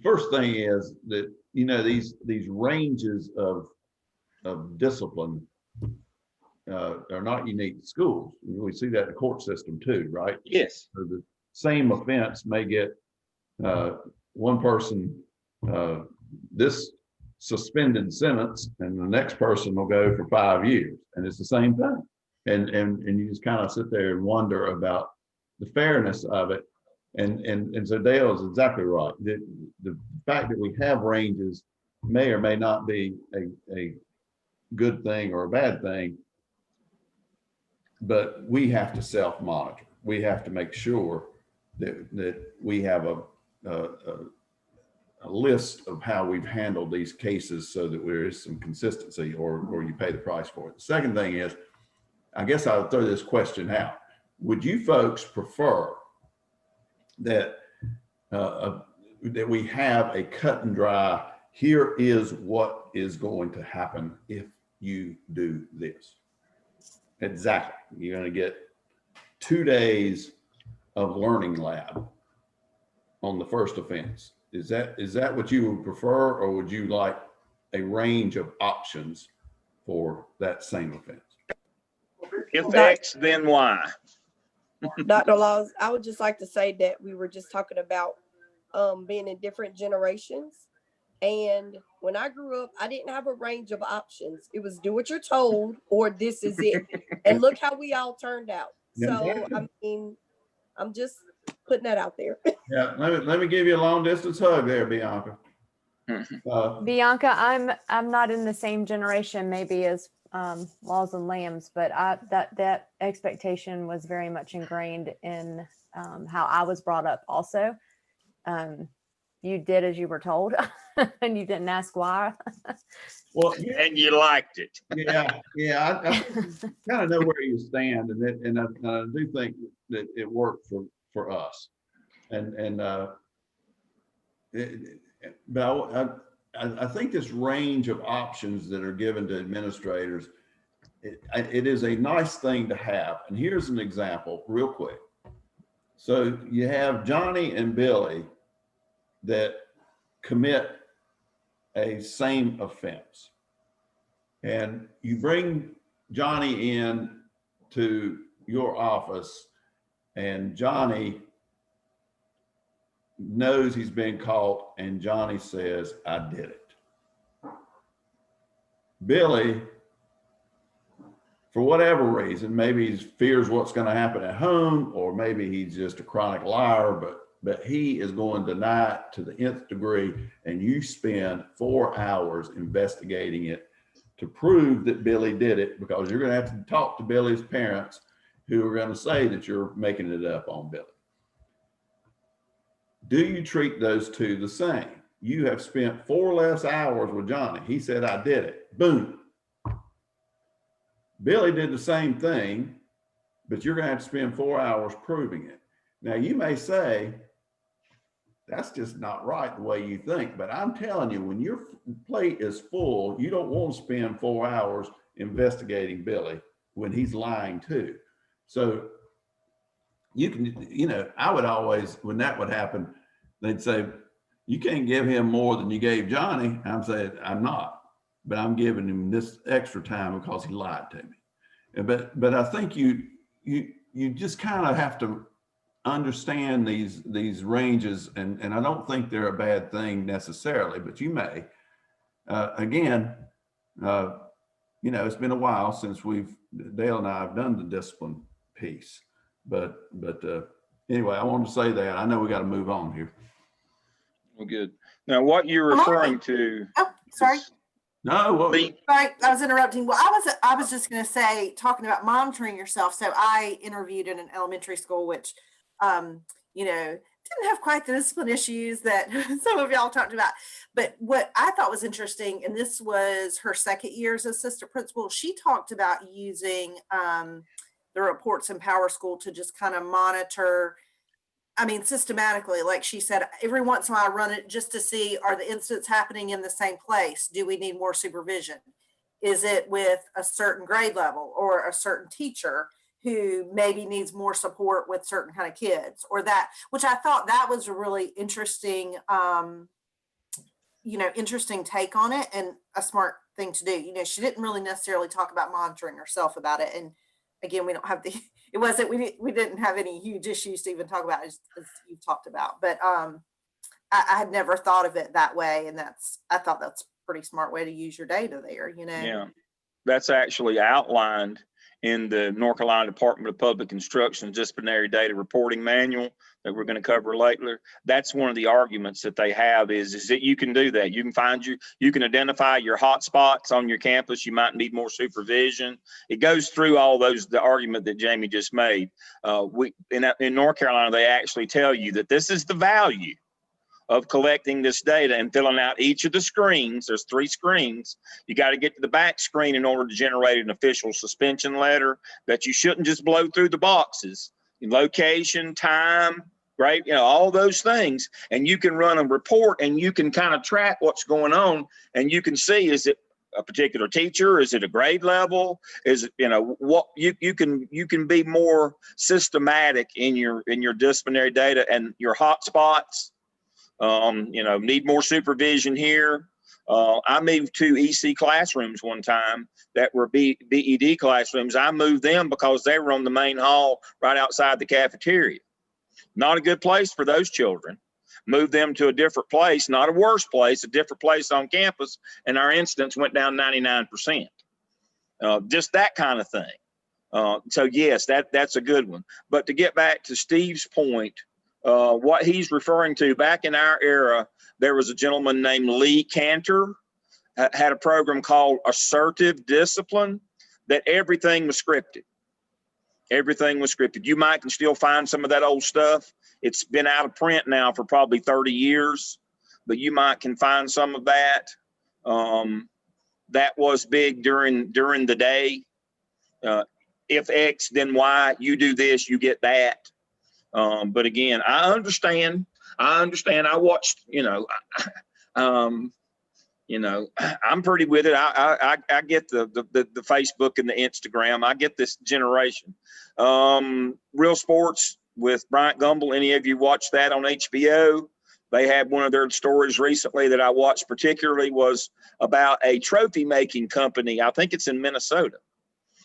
first thing is that, these ranges of discipline are not unique to schools. We see that in the court system too, right? Yes. So the same offense may get one person this suspended sentence, and the next person will go for 5 years, and it's the same thing. And you just kind of sit there and wonder about the fairness of it. And so Dale is exactly right. The fact that we have ranges may or may not be a good thing or a bad thing, but we have to self-monitor. We have to make sure that we have a list of how we've handled these cases so that there is some consistency, or you pay the price for it. The second thing is, I guess I'll throw this question out. Would you folks prefer that that we have a cut and dry, here is what is going to happen if you do this? Exactly. You're going to get 2 days of learning lab on the first offense. Is that what you would prefer, or would you like a range of options for that same offense? If X, then Y. Dr. Laws, I would just like to say that we were just talking about being in different generations. And when I grew up, I didn't have a range of options. It was do what you're told, or this is it. And look how we all turned out. So, I mean, I'm just putting that out there. Yeah, let me give you a long distance hug there, Bianca. Bianca, I'm not in the same generation maybe as Laws and Lambs, but that expectation was very much ingrained in how I was brought up also. You did as you were told and you didn't ask why. Well, and you liked it. Yeah. I kind of know where you stand, and I do think that it worked for us. But I think this range of options that are given to administrators, it is a nice thing to have. And here's an example real quick. So you have Johnny and Billy that commit a same offense, and you bring Johnny in to your office, and Johnny knows he's been caught, and Johnny says, I did it. Billy, for whatever reason, maybe he fears what's going to happen at home, or maybe he's just a chronic liar, but he is going to deny it to the nth degree, and you spend 4 hours investigating it to prove that Billy did it, because you're going to have to talk to Billy's parents, who are going to say that you're making it up on Billy. Do you treat those two the same? You have spent 4 less hours with Johnny. He said, I did it. Boom. Billy did the same thing, but you're going to have to spend 4 hours proving it. Now, you may say, That's just not right the way you think. But I'm telling you, when your plate is full, you don't want to spend 4 hours investigating Billy when he's lying too. So you can, you know, I would always, when that would happen, they'd say, you can't give him more than you gave Johnny. I'm saying, I'm not, but I'm giving him this extra time because he lied to me. But I think you just kind of have to understand these ranges, and I don't think they're a bad thing necessarily, but you may. Again, you know, it's been a while since Dale and I have done the discipline piece, but anyway, I wanted to say that. I know we got to move on here. Well, good. Now, what you're referring to? Oh, sorry. No, well, Sorry, I was interrupting. Well, I was just going to say, talking about monitoring yourself. So I interviewed in an elementary school, which, you know, didn't have quite the discipline issues that some of y'all talked about. But what I thought was interesting, and this was her second year as assistant principal, she talked about using the reports in Power School to just kind of monitor, I mean, systematically, like she said, every once in a while I run it just to see, are the incidents happening in the same place? Do we need more supervision? Is it with a certain grade level or a certain teacher who maybe needs more support with certain kind of kids, or that, which I thought that was a really interesting, you know, interesting take on it and a smart thing to do. You know, she didn't really necessarily talk about monitoring herself about it. And again, we don't have the, it wasn't, we didn't have any huge issues to even talk about as you've talked about, but I had never thought of it that way. And I thought that's a pretty smart way to use your data there, you know? Yeah, that's actually outlined in the North Carolina Department of Public Instruction Disciplinary Data Reporting Manual that we're going to cover later. That's one of the arguments that they have is that you can do that. You can you can identify your hot spots on your campus. You might need more supervision. It goes through all the argument that Jamie just made. In North Carolina, they actually tell you that this is the value of collecting this data and filling out each of the screens. There's 3 screens. You got to get to the back screen in order to generate an official suspension letter, that you shouldn't just blow through the boxes. Location, time, right? You know, all those things. And you can run a report and you can kind of track what's going on, and you can see, is it a particular teacher? Is it a grade level? Is it, you know, what you can be more systematic in your disciplinary data and your hot spots. You know, need more supervision here. I moved 2 EC classrooms one time that were BED classrooms. I moved them because they were on the main hall right outside the cafeteria. Not a good place for those children. Moved them to a different place, not a worse place, a different place on campus, and our incidence went down 99%. Just that kind of thing. So yes, that's a good one. But to get back to Steve's point, what he's referring to, back in our era, there was a gentleman named Lee Cantor, had a program called Assertive Discipline, that everything was scripted. Everything was scripted. You might can still find some of that old stuff. It's been out of print now for probably 30 years, but you might can find some of that. That was big during the day. If X, then Y, you do this, you get that. But again, I understand. I watched, you know, I'm pretty with it. I get the Facebook and the Instagram. I get this generation. Real Sports with Bryant Gumbel. Any of you watched that on HBO? They had one of their stories recently that I watched particularly was about a trophy making company. I think it's in Minnesota,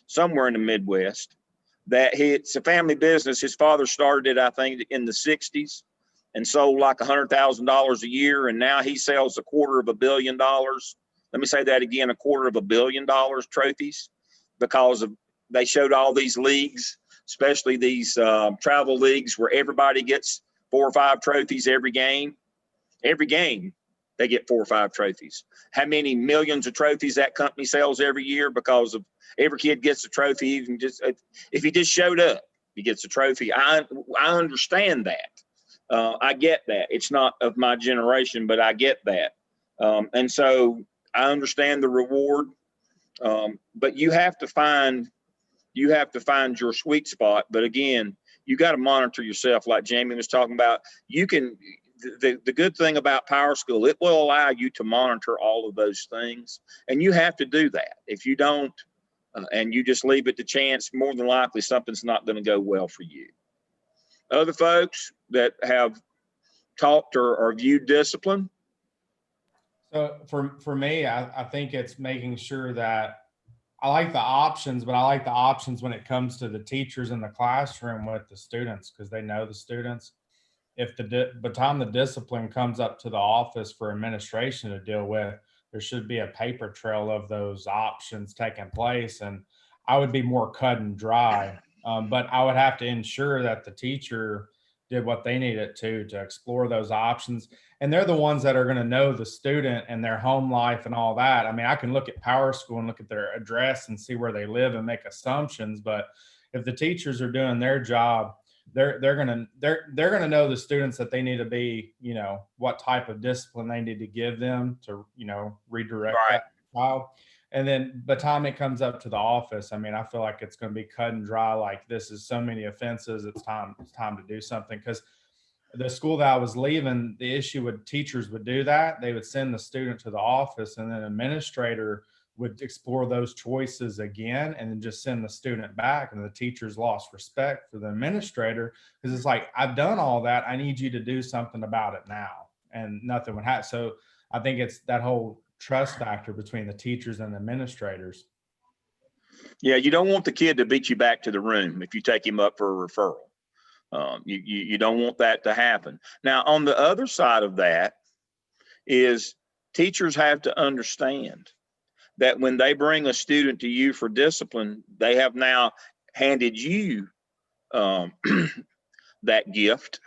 somewhere in the Midwest. It's a family business. His father started it, I think, in the 60s and sold like $100,000 a year. And now he sells $250 million. Let me say that again, $250 million trophies, because they showed all these leagues, especially these travel leagues where everybody gets 4 or 5 trophies every game. Every game they get 4 or 5 trophies. How many millions of trophies that company sells every year? Because of every kid gets a trophy, even just if he just showed up, he gets a trophy. I understand that. I get that. It's not of my generation, but I get that. And so I understand the reward. But you have to find your sweet spot. But again, you got to monitor yourself, like Jamie was talking about. the good thing about Power School, it will allow you to monitor all of those things, and you have to do that. If you don't, and you just leave it to chance, more than likely something's not going to go well for you. Other folks that have talked or viewed discipline? So for me, I think it's making sure that I like the options, but I like the options when it comes to the teachers in the classroom with the students, because they know the students. If by the time the discipline comes up to the office for administration to deal with, there should be a paper trail of those options taking place, and I would be more cut and dry. But I would have to ensure that the teacher did what they needed to explore those options. And they're the ones that are going to know the student and their home life and all that. I mean, I can look at Power School and look at their address and see where they live and make assumptions. But if the teachers are doing their job, they're gonna know the students that they need to be, you know, what type of discipline they need to give them to, you know, redirect that child. And then by the time it comes up to the office, I mean, I feel like it's going to be cut and dry. Like, this is so many offenses. It's time to do something. Because the school that I was leaving, the issue with teachers would do that. They would send the student to the office, and then an administrator would explore those choices again and then just send the student back. And the teachers lost respect for the administrator, because it's like, I've done all that. I need you to do something about it now. And nothing would happen. So I think it's that whole trust factor between the teachers and the administrators. Yeah, you don't want the kid to beat you back to the room if you take him up for a referral. You don't want that to happen. Now, on the other side of that is teachers have to understand that when they bring a student to you for discipline, they have now handed you that gift,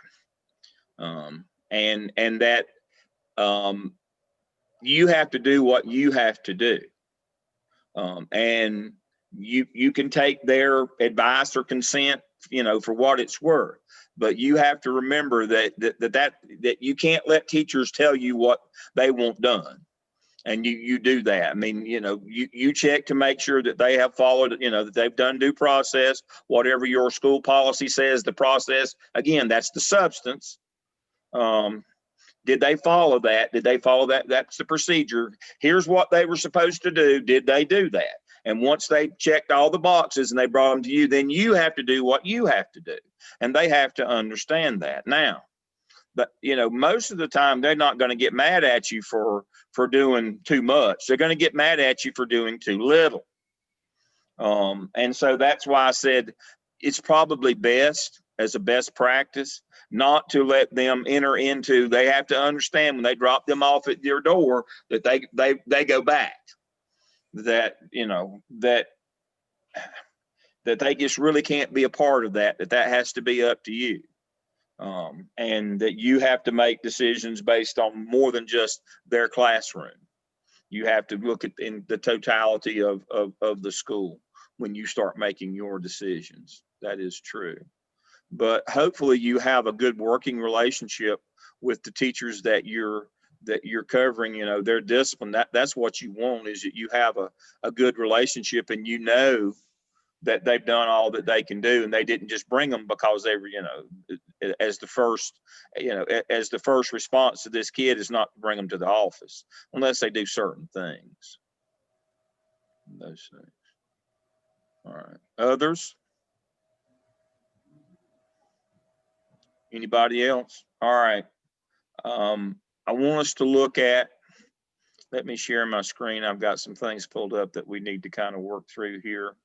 and that you have to do what you have to do. And you can take their advice or consent, you know, for what it's worth. But you have to remember that you can't let teachers tell you what they want done. And you do that. I mean, you know, you check to make sure that they have followed, you know, that they've done due process, whatever your school policy says, the process, again, that's the substance. Did they follow that? Did they follow that? That's the procedure. Here's what they were supposed to do. Did they do that? And once they checked all the boxes and they brought them to you, then you have to do what you have to do. And they have to understand that. Now, but, you know, most of the time, they're not going to get mad at you for doing too much. They're going to get mad at you for doing too little. And so that's why I said it's probably best, as a best practice, not to let them enter into, they have to understand when they drop them off at your door that they go back, that, you know, that they just really can't be a part of that has to be up to you. And that you have to make decisions based on more than just their classroom. You have to look at in the totality of the school when you start making your decisions. That is true. But hopefully you have a good working relationship with the teachers that you're covering, you know, their discipline. That's what you want, is that you have a good relationship, and you know that they've done all that they can do, and they didn't just bring them because they were, you know, as the first response to this kid is not to bring them to the office unless they do certain things. Those things. All right. Others? Anybody else? All right. I want us to look at, let me share my screen. I've got some things pulled up that we need to kind of work through here.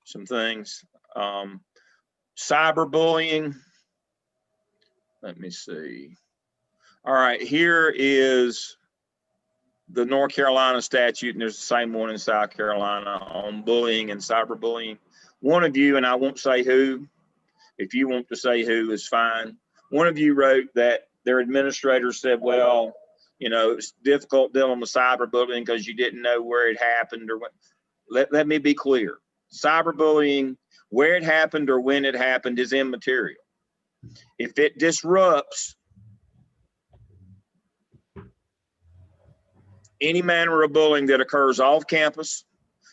Some things. Cyberbullying. Let me see. All right, here is the North Carolina statute, and there's the same one in South Carolina on bullying and cyberbullying. One of you, and I won't say who, if you want to say who is fine. One of you wrote that their administrator said, well, you know, it's difficult dealing with cyberbullying because you didn't know where it happened or what. Let me be clear. Cyberbullying, where it happened or when it happened, is immaterial. If it disrupts any manner of bullying that occurs off campus,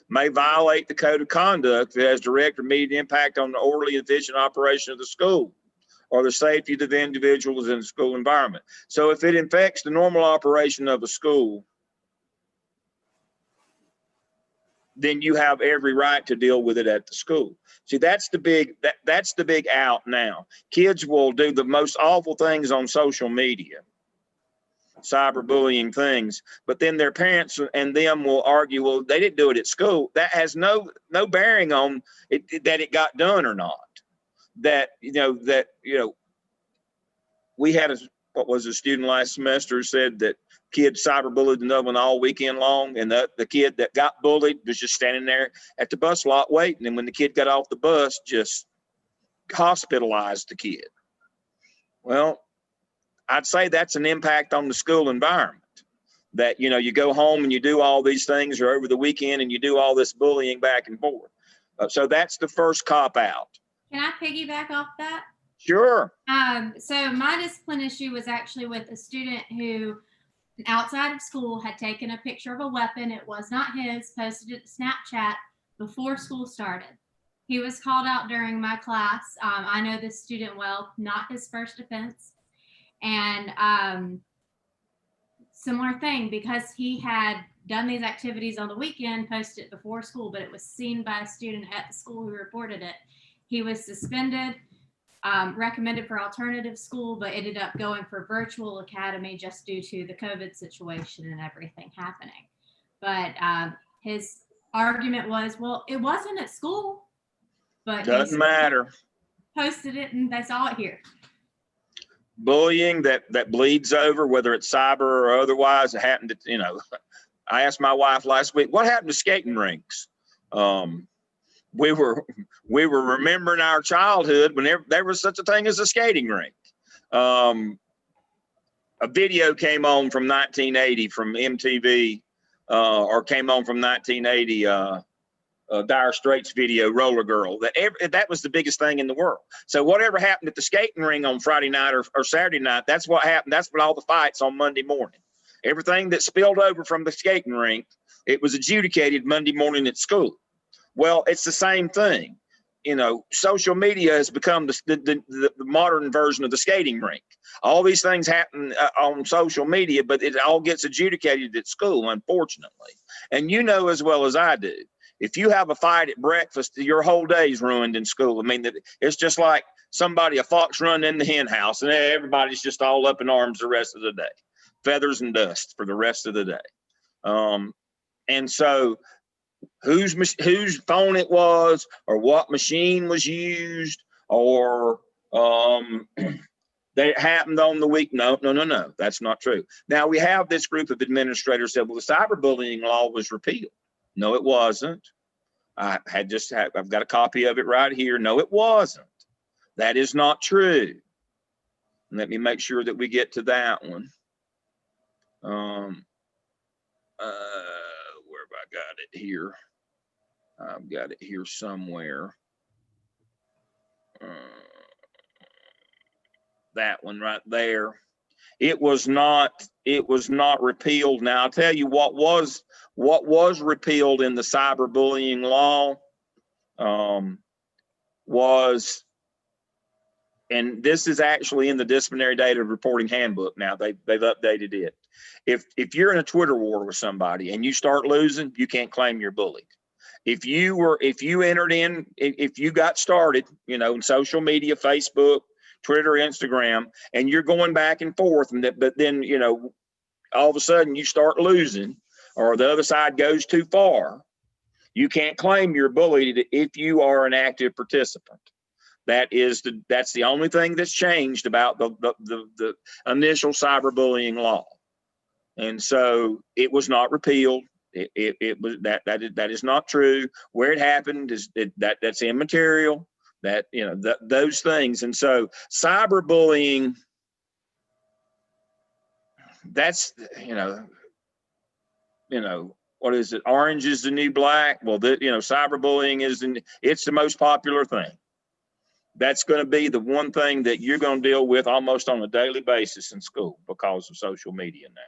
may violate the code of conduct that has direct or immediate impact on the orderly and efficient operation of the school, or the safety of the individuals in the school environment. So if it affects the normal operation of a school, then you have every right to deal with it at the school. See, that's the big out now. Kids will do the most awful things on social media, cyberbullying things, but then their parents and them will argue, well, they didn't do it at school. That has no bearing on it, that it got done or not. We had a student last semester who said that kids cyberbullied another one all weekend long, and the kid that got bullied was just standing there at the bus lot waiting, and when the kid got off the bus, just hospitalized the kid. Well, I'd say that's an impact on the school environment, that you go home and you do all these things, or over the weekend and you do all this bullying back and forth. So that's the first cop out. Can I piggyback off that? Sure. So my discipline issue was actually with a student who outside of school had taken a picture of a weapon. It was not his, posted it to Snapchat before school started. He was called out during my class. I know this student well, not his first offense. And similar thing, because he had done these activities on the weekend, posted it before school, but it was seen by a student at the school who reported it. He was suspended, recommended for alternative school, but ended up going for virtual academy just due to the COVID situation and everything happening. But his argument was, well, it wasn't at school, but doesn't matter. Posted it and they saw it here. Bullying that bleeds over, whether it's cyber or otherwise, it happened to, I asked my wife last week, what happened to skating rinks? We were remembering our childhood when there was such a thing as a skating rink. A video came on from 1980 from MTV, or came on from 1980, Dire Straits video, Roller Girl. That was the biggest thing in the world. So whatever happened at the skating ring on Friday night or Saturday night, that's what happened. That's what all the fights on Monday morning. Everything that spilled over from the skating rink, it was adjudicated Monday morning at school. Well, it's the same thing. Social media has become the modern version of the skating rink. All these things happen on social media, but it all gets adjudicated at school, unfortunately. And as well as I do, if you have a fight at breakfast, your whole day's ruined in school. I mean, it's just like a fox running in the hen house, and everybody's just all up in arms the rest of the day. Feathers and dust for the rest of the day. And so whose phone it was, or what machine was used, or that it happened on the week. No, that's not true. Now we have this group of administrators said, well, the cyberbullying law was repealed. No, it wasn't. I've got a copy of it right here. No, it wasn't. That is not true. Let me make sure that we get to that one. Where have I got it here? I've got it here somewhere. That one right there. It was not repealed. Now I'll tell you what was repealed in the cyberbullying law was, and this is actually in the disciplinary data reporting handbook now. They've updated it. If you're in a Twitter war with somebody and you start losing, you can't claim you're bullied. If you got started, in social media, Facebook, Twitter, Instagram, and you're going back and forth, but then, all of a sudden you start losing, or the other side goes too far, you can't claim you're bullied if you are an active participant. That's the only thing that's changed about the initial cyberbullying law. And so it was not repealed. It was that is not true. Where it happened that's immaterial. Those things. And so cyberbullying, that's what is it? Orange is the new black. Well, cyberbullying it's the most popular thing. That's going to be the one thing that you're going to deal with almost on a daily basis in school because of social media now.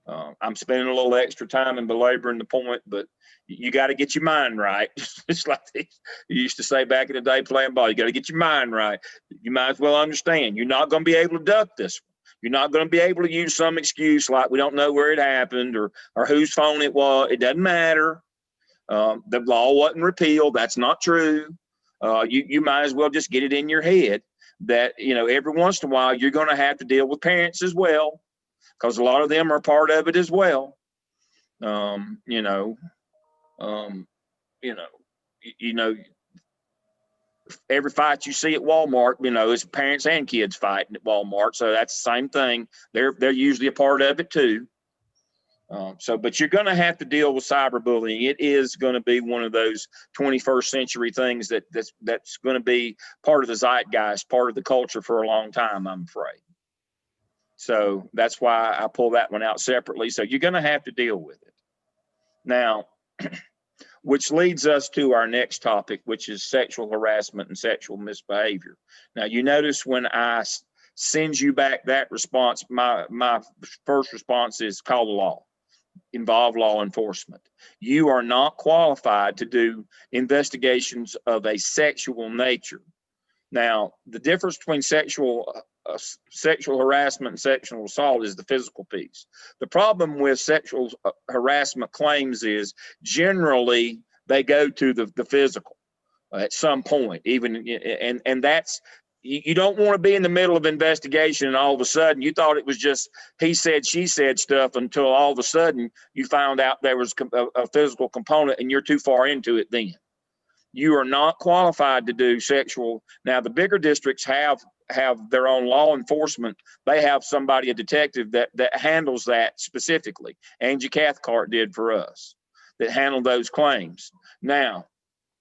I'm spending a little extra time and belaboring the point, but you got to get your mind right. It's like you used to say back in the day playing ball. You got to get your mind right. You might as well understand you're not going to be able to duck this one. You're not going to be able to use some excuse like we don't know where it happened or whose phone it was. It doesn't matter. The law wasn't repealed. That's not true. You might as well just get it in your head that, every once in a while you're going to have to deal with parents as well, because a lot of them are part of it as well. Every fight you see at Walmart, it's parents and kids fighting at Walmart. So that's the same thing. They're usually a part of it too. But you're going to have to deal with cyberbullying. It is going to be one of those 21st century things that's going to be part of the zeitgeist, part of the culture for a long time, I'm afraid. So that's why I pull that one out separately. So you're going to have to deal with it. Now, which leads us to our next topic, which is sexual harassment and sexual misbehavior. Now, you notice when I send you back that response, my first response is call the law, involve law enforcement. You are not qualified to do investigations of a sexual nature. Now, the difference between sexual harassment and sexual assault is the physical piece. The problem with sexual harassment claims is generally they go to the physical at some point, and that's, you don't want to be in the middle of investigation and all of a sudden you thought it was just he said, she said stuff until all of a sudden you found out there was a physical component and you're too far into it then. You are not qualified to do sexual. Now, the bigger districts have their own law enforcement. They have somebody, a detective that handles that specifically. Angie Cathcart did for us, that handled those claims. Now,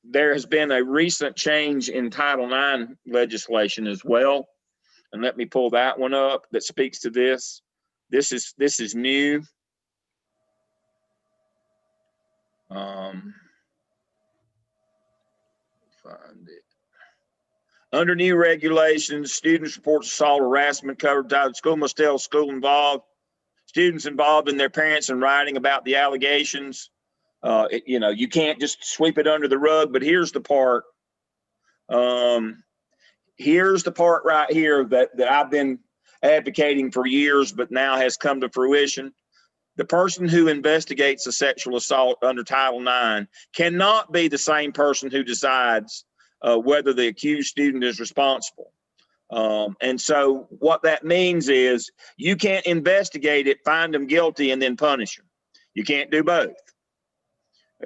there has been a recent change in Title IX legislation as well. And let me pull that one up that speaks to this. This is new. Find it. Under new regulations, students report assault, harassment covered by the school must tell school involved, students involved and their parents in writing about the allegations. You can't just sweep it under the rug, but here's the part. Here's the part right here that I've been advocating for years, but now has come to fruition. The person who investigates a sexual assault under Title IX cannot be the same person who decides whether the accused student is responsible. And so what that means is you can't investigate it, find them guilty, and then punish them. You can't do both.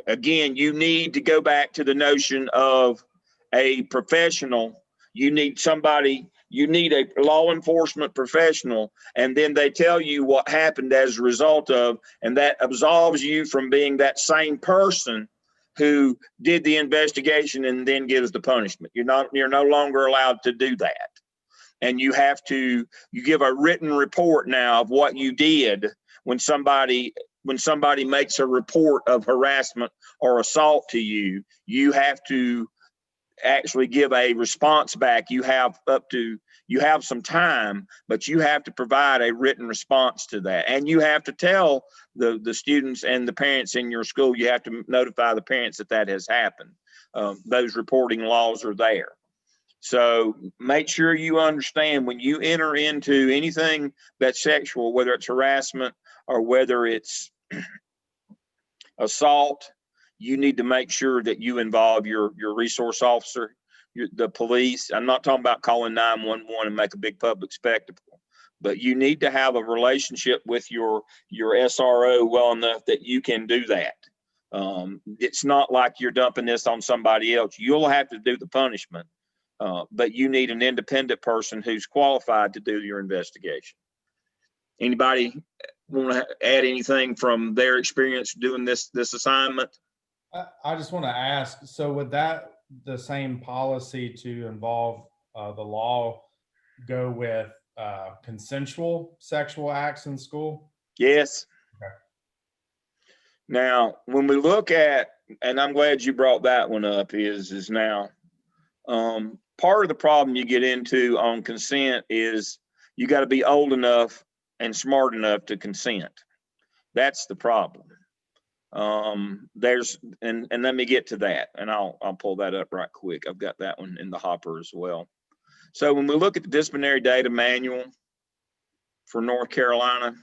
Again, you need to go back to the notion of a professional. You need somebody, you need a law enforcement professional, and then they tell you what happened as a result of, and that absolves you from being that same person who did the investigation and then gives the punishment. You're no longer allowed to do that. And you give a written report now of what you did when somebody makes a report of harassment or assault to you. You have to actually give a response back. You have some time, but you have to provide a written response to that. And you have to tell the students and the parents in your school, you have to notify the parents that has happened. Those reporting laws are there. So make sure you understand when you enter into anything that's sexual, whether it's harassment or whether it's assault, you need to make sure that you involve your resource officer, the police. I'm not talking about calling 911 and make a big public spectacle, but you need to have a relationship with your SRO well enough that you can do that. It's not like you're dumping this on somebody else. You'll have to do the punishment, but you need an independent person who's qualified to do your investigation. Anybody want to add anything from their experience doing this assignment? I just want to ask, so would that the same policy to involve the law go with consensual sexual acts in school? Yes. Okay. Now, when we look at, and I'm glad you brought that one up, is now part of the problem you get into on consent is you got to be old enough and smart enough to consent. That's the problem. There's, and let me get to that, and I'll pull that up right quick. I've got that one in the hopper as well. So when we look at the disciplinary data manual for North Carolina,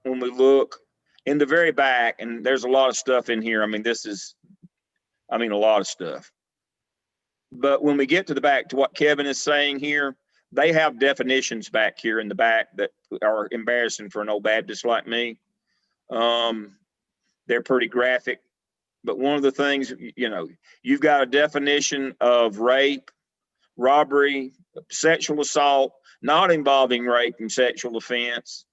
when we look in the very back, and there's a lot of stuff in here. I mean, this is, a lot of stuff. But when we get to the back to what Kevin is saying here, they have definitions back here in the back that are embarrassing for an old Baptist like me. They're pretty graphic. But one of the things, you've got a definition of rape, robbery, sexual assault, not involving rape and sexual offense,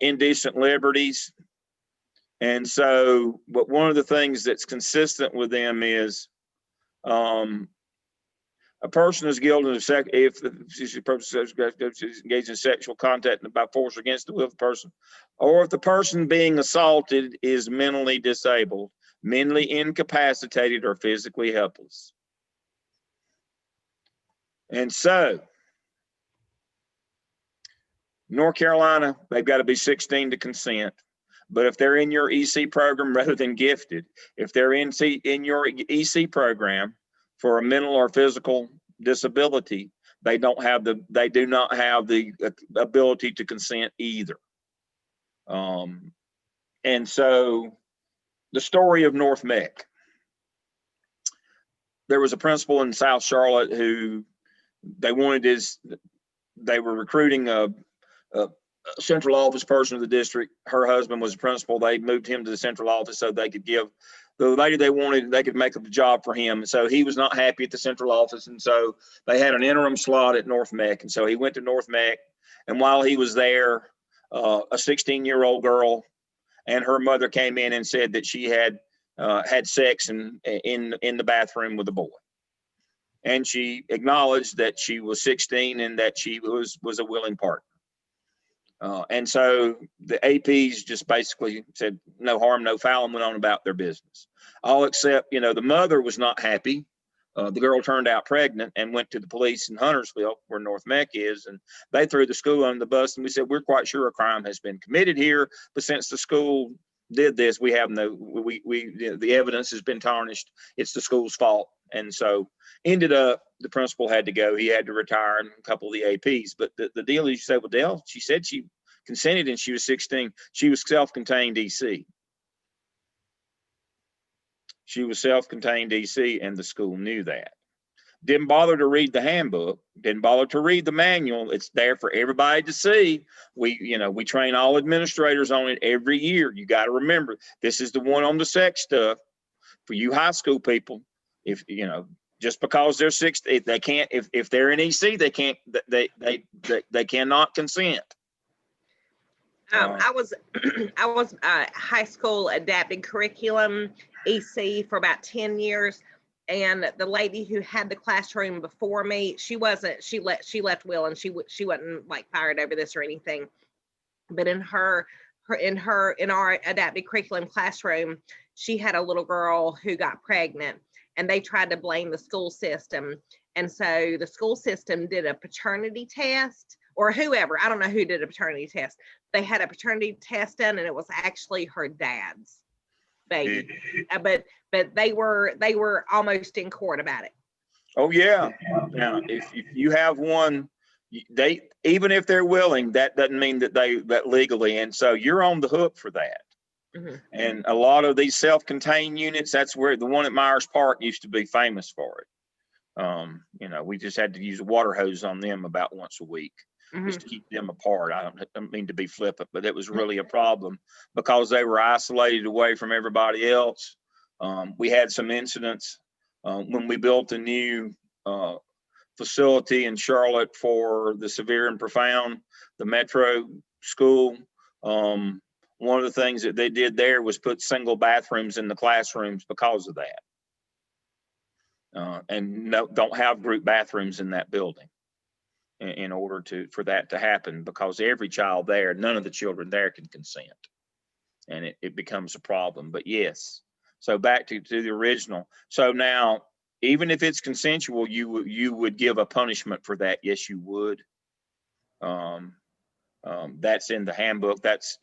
indecent liberties. And so, but one of the things that's consistent with them is a person is guilty of if the person is engaged in sexual contact by force against the will of the person, or if the person being assaulted is mentally disabled, mentally incapacitated, or physically helpless. And so, North Carolina, they've got to be 16 to consent. But if they're in your EC program rather than gifted, if they're in your EC program for a mental or physical disability, they do not have the ability to consent either. And so the story of North Mech. There was a principal in South Charlotte who they were recruiting a central office person of the district. Her husband was a principal. They moved him to the central office so they could give the lady they wanted, they could make up a job for him. And so he was not happy at the central office. And so they had an interim slot at North Mech. And so he went to North Mech. And while he was there, a 16-year-old girl and her mother came in and said that she had had sex in the bathroom with a boy. And she acknowledged that she was 16 and that she was a willing partner. And so the APs just basically said, no harm, no foul, and went on about their business. All except, the mother was not happy. The girl turned out pregnant and went to the police in Huntersville, where North Mech is, and they threw the school under the bus. And we said, we're quite sure a crime has been committed here, but since the school did this, we have the evidence has been tarnished. It's the school's fault. And so ended up, the principal had to go. He had to retire, and a couple of the APs. But the deal is, you say, well, Dale, she said she consented and she was 16. She was self-contained EC. She was self-contained EC, and the school knew that. Didn't bother to read the handbook, didn't bother to read the manual. It's there for everybody to see. We train all administrators on it every year. You got to remember, this is the one on the sex stuff for you high school people. If just because they're 16, they can't, if they're in EC, they can't, they cannot consent. I was high school adapted curriculum EC for about 10 years. And the lady who had the classroom before me, she left Will, and she wasn't like fired over this or anything. But in our adapted curriculum classroom, she had a little girl who got pregnant, and they tried to blame the school system. And so the school system did a paternity test, or whoever, I don't know who did a paternity test. They had a paternity test done, and it was actually her dad's baby. But they were almost in court about it. Oh yeah. Now, if you have one, they, even if they're willing, that doesn't mean that legally, and so you're on the hook for that. Mm-hmm. And a lot of these self-contained units, that's where the one at Myers Park used to be famous for it. We just had to use a water hose on them about once a week. Mm-hmm. Just to keep them apart. I don't mean to be flippant, but it was really a problem because they were isolated away from everybody else. We had some incidents when we built a new facility in Charlotte for the severe and profound, the Metro school. One of the things that they did there was put single bathrooms in the classrooms because of that. And don't have group bathrooms in that building in order for that to happen, because every child there, none of the children there can consent, and it becomes a problem. But yes, so back to the original. So now even if it's consensual, you would give a punishment for that. Yes, you would. That's in the handbook. That's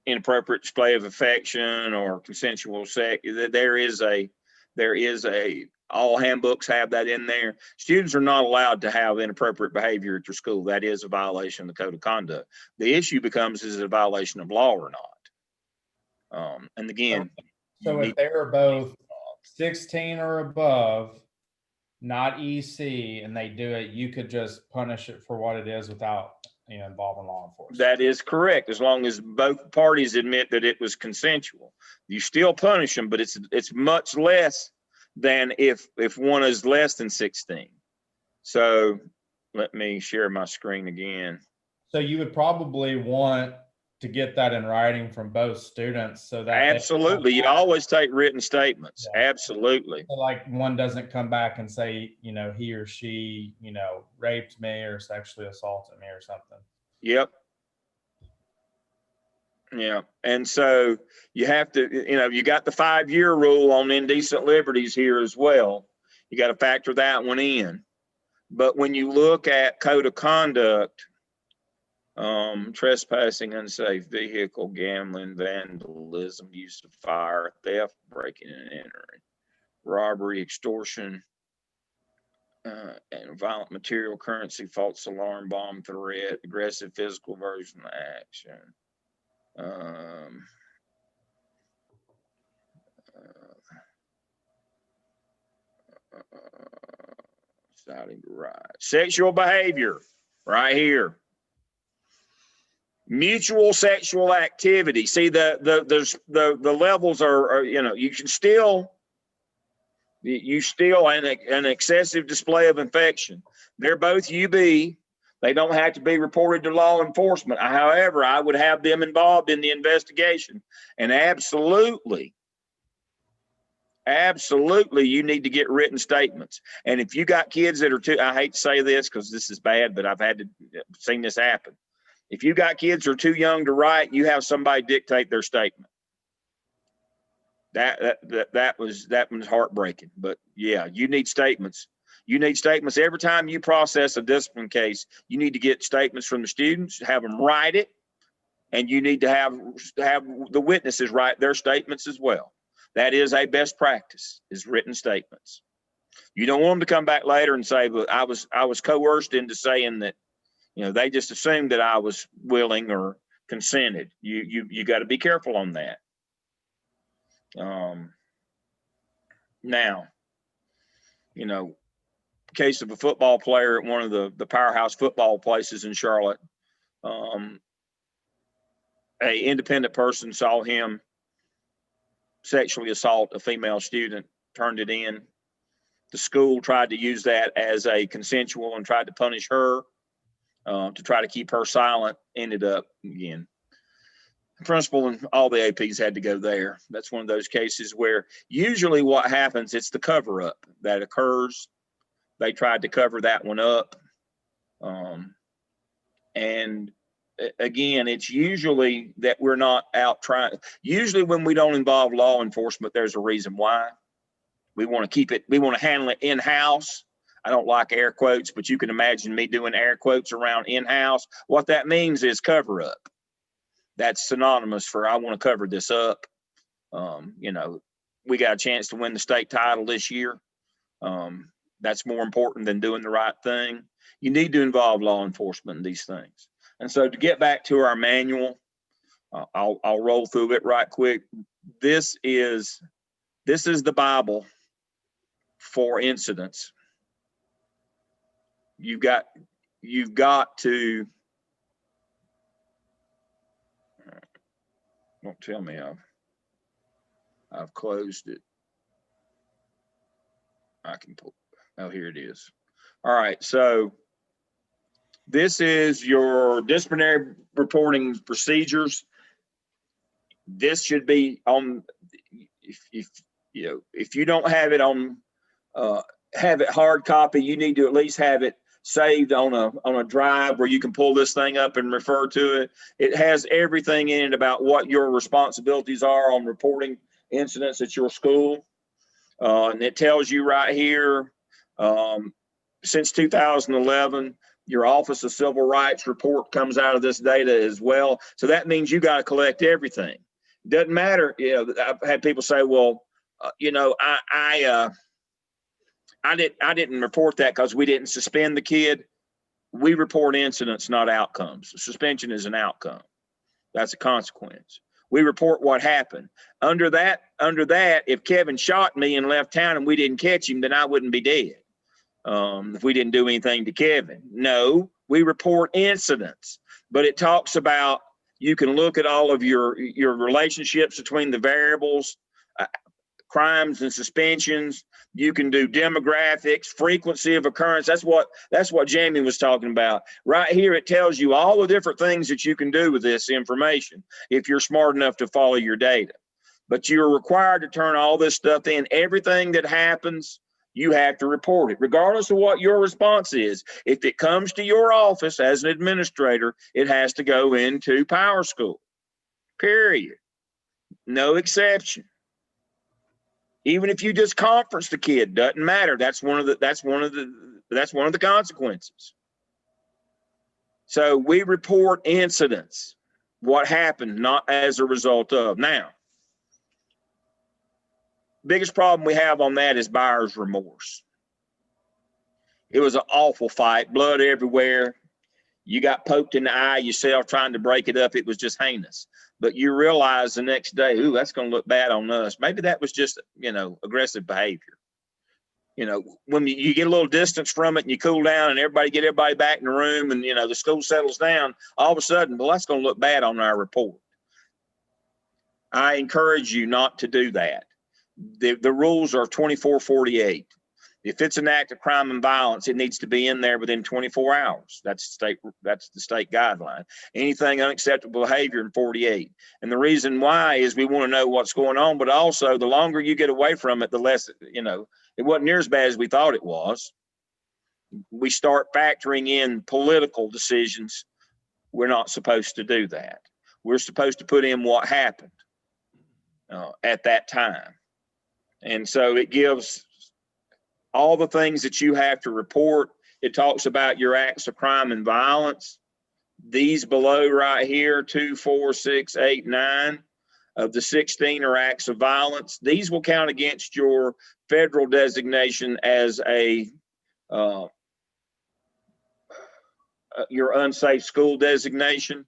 inappropriate display of affection or consensual sex. There is a, all handbooks have that in there. Students are not allowed to have inappropriate behavior at your school. That is a violation of the code of conduct. The issue becomes, is it a violation of law or not? And again, so if they're both 16 or above, not EC, and they do it, you could just punish it for what it is without, you know, involving law enforcement. that is correct, as long as both parties admit that it was consensual. You still punish them, but it's much less than if one is less than 16. So let me share my screen again. So you would probably want to get that in writing from both students so that Absolutely. You always take written statements. Yeah. Absolutely. like one doesn't come back and say, you know, he or she, you know, raped me or sexually assaulted me or something. Yep. Yeah. And so you have to, you know, you got the 5-year rule on indecent liberties here as well. You got to factor that one in. But when you look at code of conduct, trespassing, unsafe vehicle, gambling, vandalism, use of fire, theft, breaking and entering, robbery, extortion, and violent material, currency, false alarm, bomb threat, aggressive physical version of action. Starting to rise. Sexual behavior, right here. Mutual sexual activity. See, the levels are, you know, you still an excessive display of affection. They're both UB. They don't have to be reported to law enforcement. However, I would have them involved in the investigation. And absolutely, you need to get written statements. And if you got kids that are too, I hate to say this because this is bad, but I've seen this happen. If you got kids who are too young to write, you have somebody dictate their statement. That was heartbreaking. But yeah, you need statements. You need statements every time you process a discipline case. You need to get statements from the students, have them write it, and you need to have the witnesses write their statements as well. That is a best practice, is written statements. You don't want them to come back later and say, "But I was coerced into saying that." You know, they just assumed that I was willing or consented. You got to be careful on that. Now, you know, case of a football player at one of the powerhouse football places in Charlotte, a independent person saw him sexually assault a female student, turned it in. The school tried to use that as a consensual and tried to punish her. To try to keep her silent, ended up, again, the principal and all the APs had to go there. That's one of those cases where usually what happens, it's the cover up that occurs. They tried to cover that one up. And again, it's usually that we're not out trying. Usually when we don't involve law enforcement, there's a reason why. We want to handle it in-house. I don't like air quotes, but you can imagine me doing air quotes around in-house. What that means is cover up. That's synonymous for I want to cover this up. You know, we got a chance to win the state title this year. That's more important than doing the right thing. You need to involve law enforcement in these things. And so to get back to our manual, I'll roll through it right quick. This is the Bible for incidents. You've got to, don't tell me I've closed it. I can pull, oh, here it is. All right, so this is your disciplinary reporting procedures. This should be on, if you don't have it on, have it hard copy, you need to at least have it saved on a drive where you can pull this thing up and refer to it. It has everything in it about what your responsibilities are on reporting incidents at your school. And it tells you right here, since 2011, your Office of Civil Rights report comes out of this data as well. So that means you got to collect everything. Doesn't matter. You know, I've had people say, well, you know, I didn't report that because we didn't suspend the kid. We report incidents, not outcomes. Suspension is an outcome. That's a consequence. We report what happened. Under that, if Kevin shot me and left town and we didn't catch him, then I wouldn't be dead. If we didn't do anything to Kevin. No, we report incidents, but it talks about, you can look at all of your relationships between the variables, crimes and suspensions. You can do demographics, frequency of occurrence. That's what Jamie was talking about. Right here, it tells you all the different things that you can do with this information if you're smart enough to follow your data. But you're required to turn all this stuff in. Everything that happens, you have to report it, regardless of what your response is. If it comes to your office as an administrator, it has to go into Power School, period. No exception. Even if you just conference the kid, doesn't matter. That's one of the consequences. So we report incidents, what happened, not as a result of. Now, biggest problem we have on that is buyer's remorse. It was an awful fight, blood everywhere. You got poked in the eye yourself trying to break it up. It was just heinous. But you realize the next day, ooh, that's going to look bad on us. Maybe that was just, you know, aggressive behavior. You know, when you get a little distance from it and you cool down and get everybody back in the room and, you know, the school settles down, all of a sudden, well, that's going to look bad on our report. I encourage you not to do that. The rules are 2448. If it's an act of crime and violence, it needs to be in there within 24 hours. That's the state guideline. Anything unacceptable behavior in 48. And the reason why is we want to know what's going on, but also the longer you get away from it, the less, you know, it wasn't near as bad as we thought it was. We start factoring in political decisions. We're not supposed to do that. We're supposed to put in what happened at that time. And so it gives all the things that you have to report. It talks about your acts of crime and violence. These below right here, 2, 4, 6, 8, 9 of the 16 are acts of violence. These will count against your federal designation as your unsafe school designation.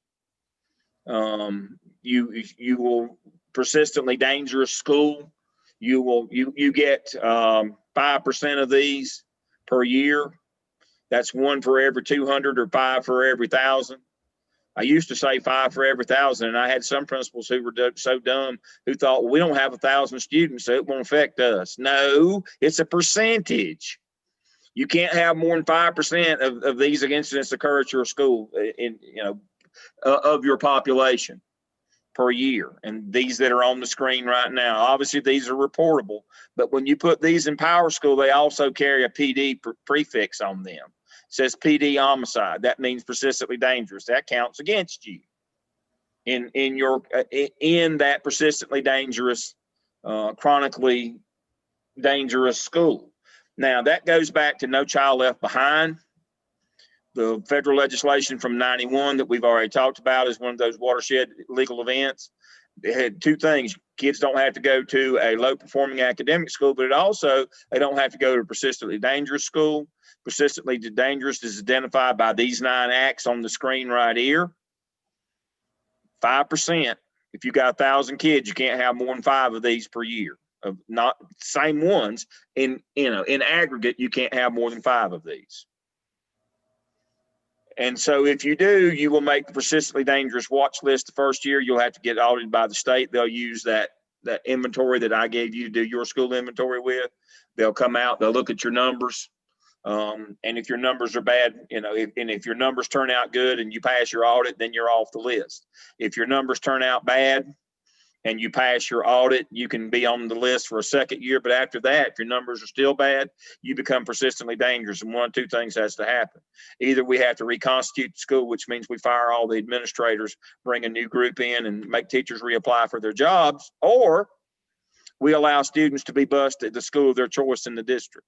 You will persistently dangerous school. You get 5% of these per year. That's 1 for every 200 or 5 for every 1,000. I used to say 5 for every 1,000, and I had some principals who were so dumb who thought, well, we don't have 1,000 students, so it won't affect us. No, it's a percentage. You can't have more than 5% of these incidents occur at your school of your population per year. And these that are on the screen right now, obviously these are reportable, but when you put these in Power School, they also carry a PD prefix on them. It says PD homicide. That means persistently dangerous. That counts against you in that persistently dangerous, chronically dangerous school. Now that goes back to No Child Left Behind. The federal legislation from 91 that we've already talked about is one of those watershed legal events. It had 2 things. Kids don't have to go to a low performing academic school, but they don't have to go to a persistently dangerous school. Persistently dangerous is identified by these 9 acts on the screen right here. 5%. If you got 1,000 kids, you can't have more than 5 of these per year. Of not same ones in aggregate, you can't have more than 5 of these. And so if you do, you will make the persistently dangerous watch list the first year. You'll have to get audited by the state. They'll use that inventory that I gave you to do your school inventory with. They'll come out, they'll look at your numbers. And if your numbers are bad, if your numbers turn out good and you pass your audit, then you're off the list. If your numbers turn out bad and you pass your audit, you can be on the list for a second year. But after that, if your numbers are still bad, you become persistently dangerous. And 1 of 2 things has to happen. Either we have to reconstitute the school, which means we fire all the administrators, bring a new group in and make teachers reapply for their jobs, or we allow students to be bused at the school of their choice in the district.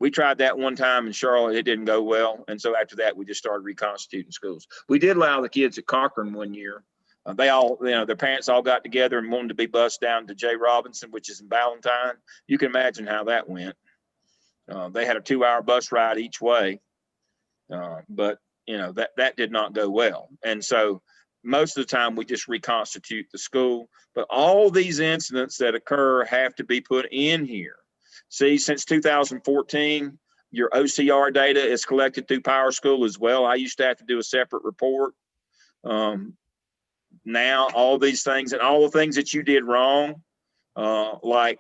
We tried that one time in Charlotte. It didn't go well. And so after that, we just started reconstituting schools. We did allow the kids at Cochran one year. They all, their parents all got together and wanted to be bused down to J. Robinson, which is in Ballantyne. You can imagine how that went. They had a 2-hour bus ride each way. But that did not go well. And so most of the time we just reconstitute the school, but all these incidents that occur have to be put in here. See, since 2014, your OCR data is collected through Power School as well. I used to have to do a separate report. Now all these things and all the things that you did wrong, like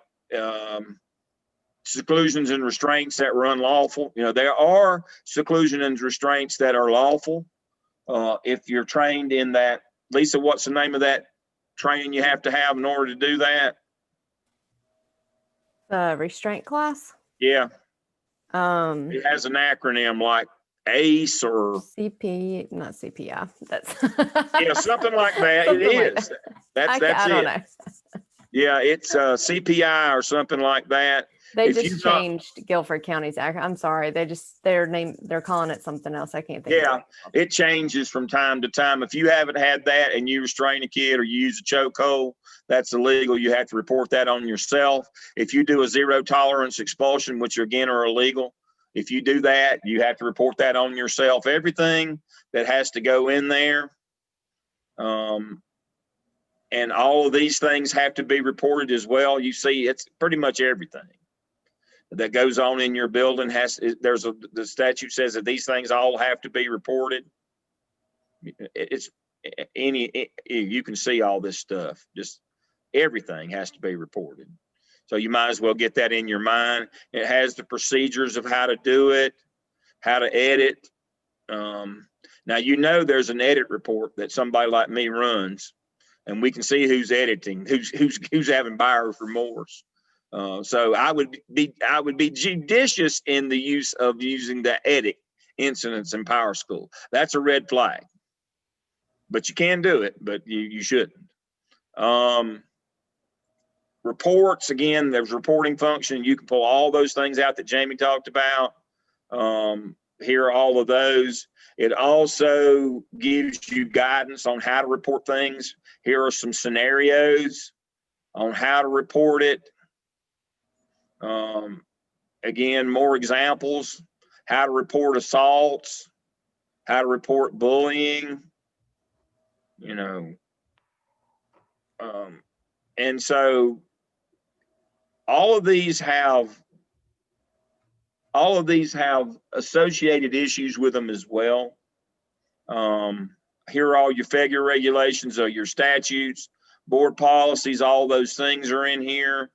seclusions and restraints that were unlawful. There are seclusion and restraints that are lawful. If you're trained in that, Lisa, what's the name of that training you have to have in order to do that? The restraint class? Yeah. Um, It has an acronym like ACE or CP, not CPI. That's yeah, something like that. Something It like is. That's I don't it. know. Yeah, it's CPI or something like that. They If just you've not- changed Guilford County's act. I'm sorry. They're calling it something else. I can't think of Yeah, it. it changes from time to time. If you haven't had that and you restrain a kid or you use a chokehold, that's illegal. You have to report that on yourself. If you do a zero tolerance expulsion, which again are illegal, if you do that, you have to report that on yourself. Everything that has to go in there, and all of these things have to be reported as well. You see, it's pretty much everything that goes on in your building the statute says that these things all have to be reported. You can see all this stuff, just everything has to be reported. So you might as well get that in your mind. It has the procedures of how to do it, how to edit. Now, there's an edit report that somebody like me runs, and we can see who's editing, who's having buyer's remorse. So I would be judicious in the use of using the edit incidents in Power School. That's a red flag, but you can do it, but you shouldn't. Reports, again, there's reporting function. You can pull all those things out that Jamie talked about. Here are all of those. It also gives you guidance on how to report things. Here are some scenarios on how to report it. Again, more examples, how to report assaults, how to report bullying, and so all of these have associated issues with them as well. Here are all your federal regulations, your statutes, board policies, all those things are in here.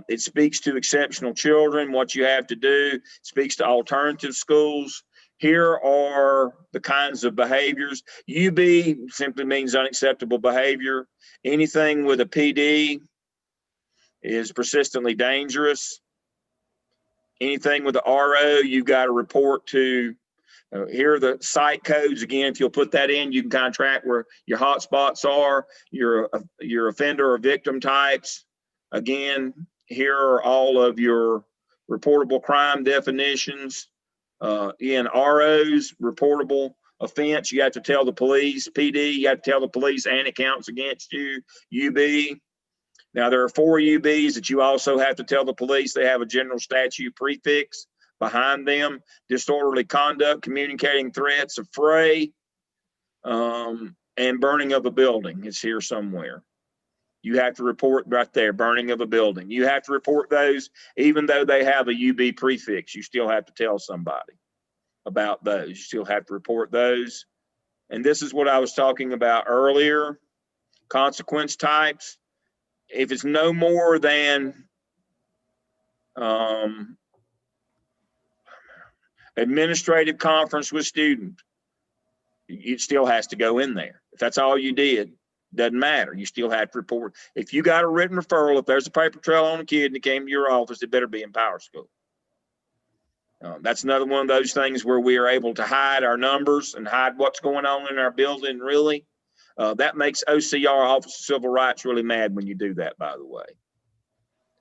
It speaks to exceptional children, what you have to do. It speaks to alternative schools. Here are the kinds of behaviors. UB simply means unacceptable behavior. Anything with a PD is persistently dangerous. Anything with the RO, you've got to report to. Here are the site codes. Again, if you'll put that in, you can kind of track where your hot spots are, your offender or victim types. Again, here are all of your reportable crime definitions. In ROs, reportable offense, you have to tell the police. PD, you have to tell the police and it counts against you. UB. Now, there are 4 UBs that you also have to tell the police. They have a general statute prefix behind them. Disorderly conduct, communicating threats, affray, and burning of a building is here somewhere. You have to report right there, burning of a building. You have to report those, even though they have a UB prefix. You still have to tell somebody about those. You still have to report those. And this is what I was talking about earlier, consequence types. If it's no more than administrative conference with student, it still has to go in there. If that's all you did, doesn't matter. You still have to report. If you got a written referral, if there's a paper trail on a kid and it came to your office, it better be in Power School. That's another one of those things where we are able to hide our numbers and hide what's going on in our building, really. That makes OCR, Office of Civil Rights, really mad when you do that, by the way.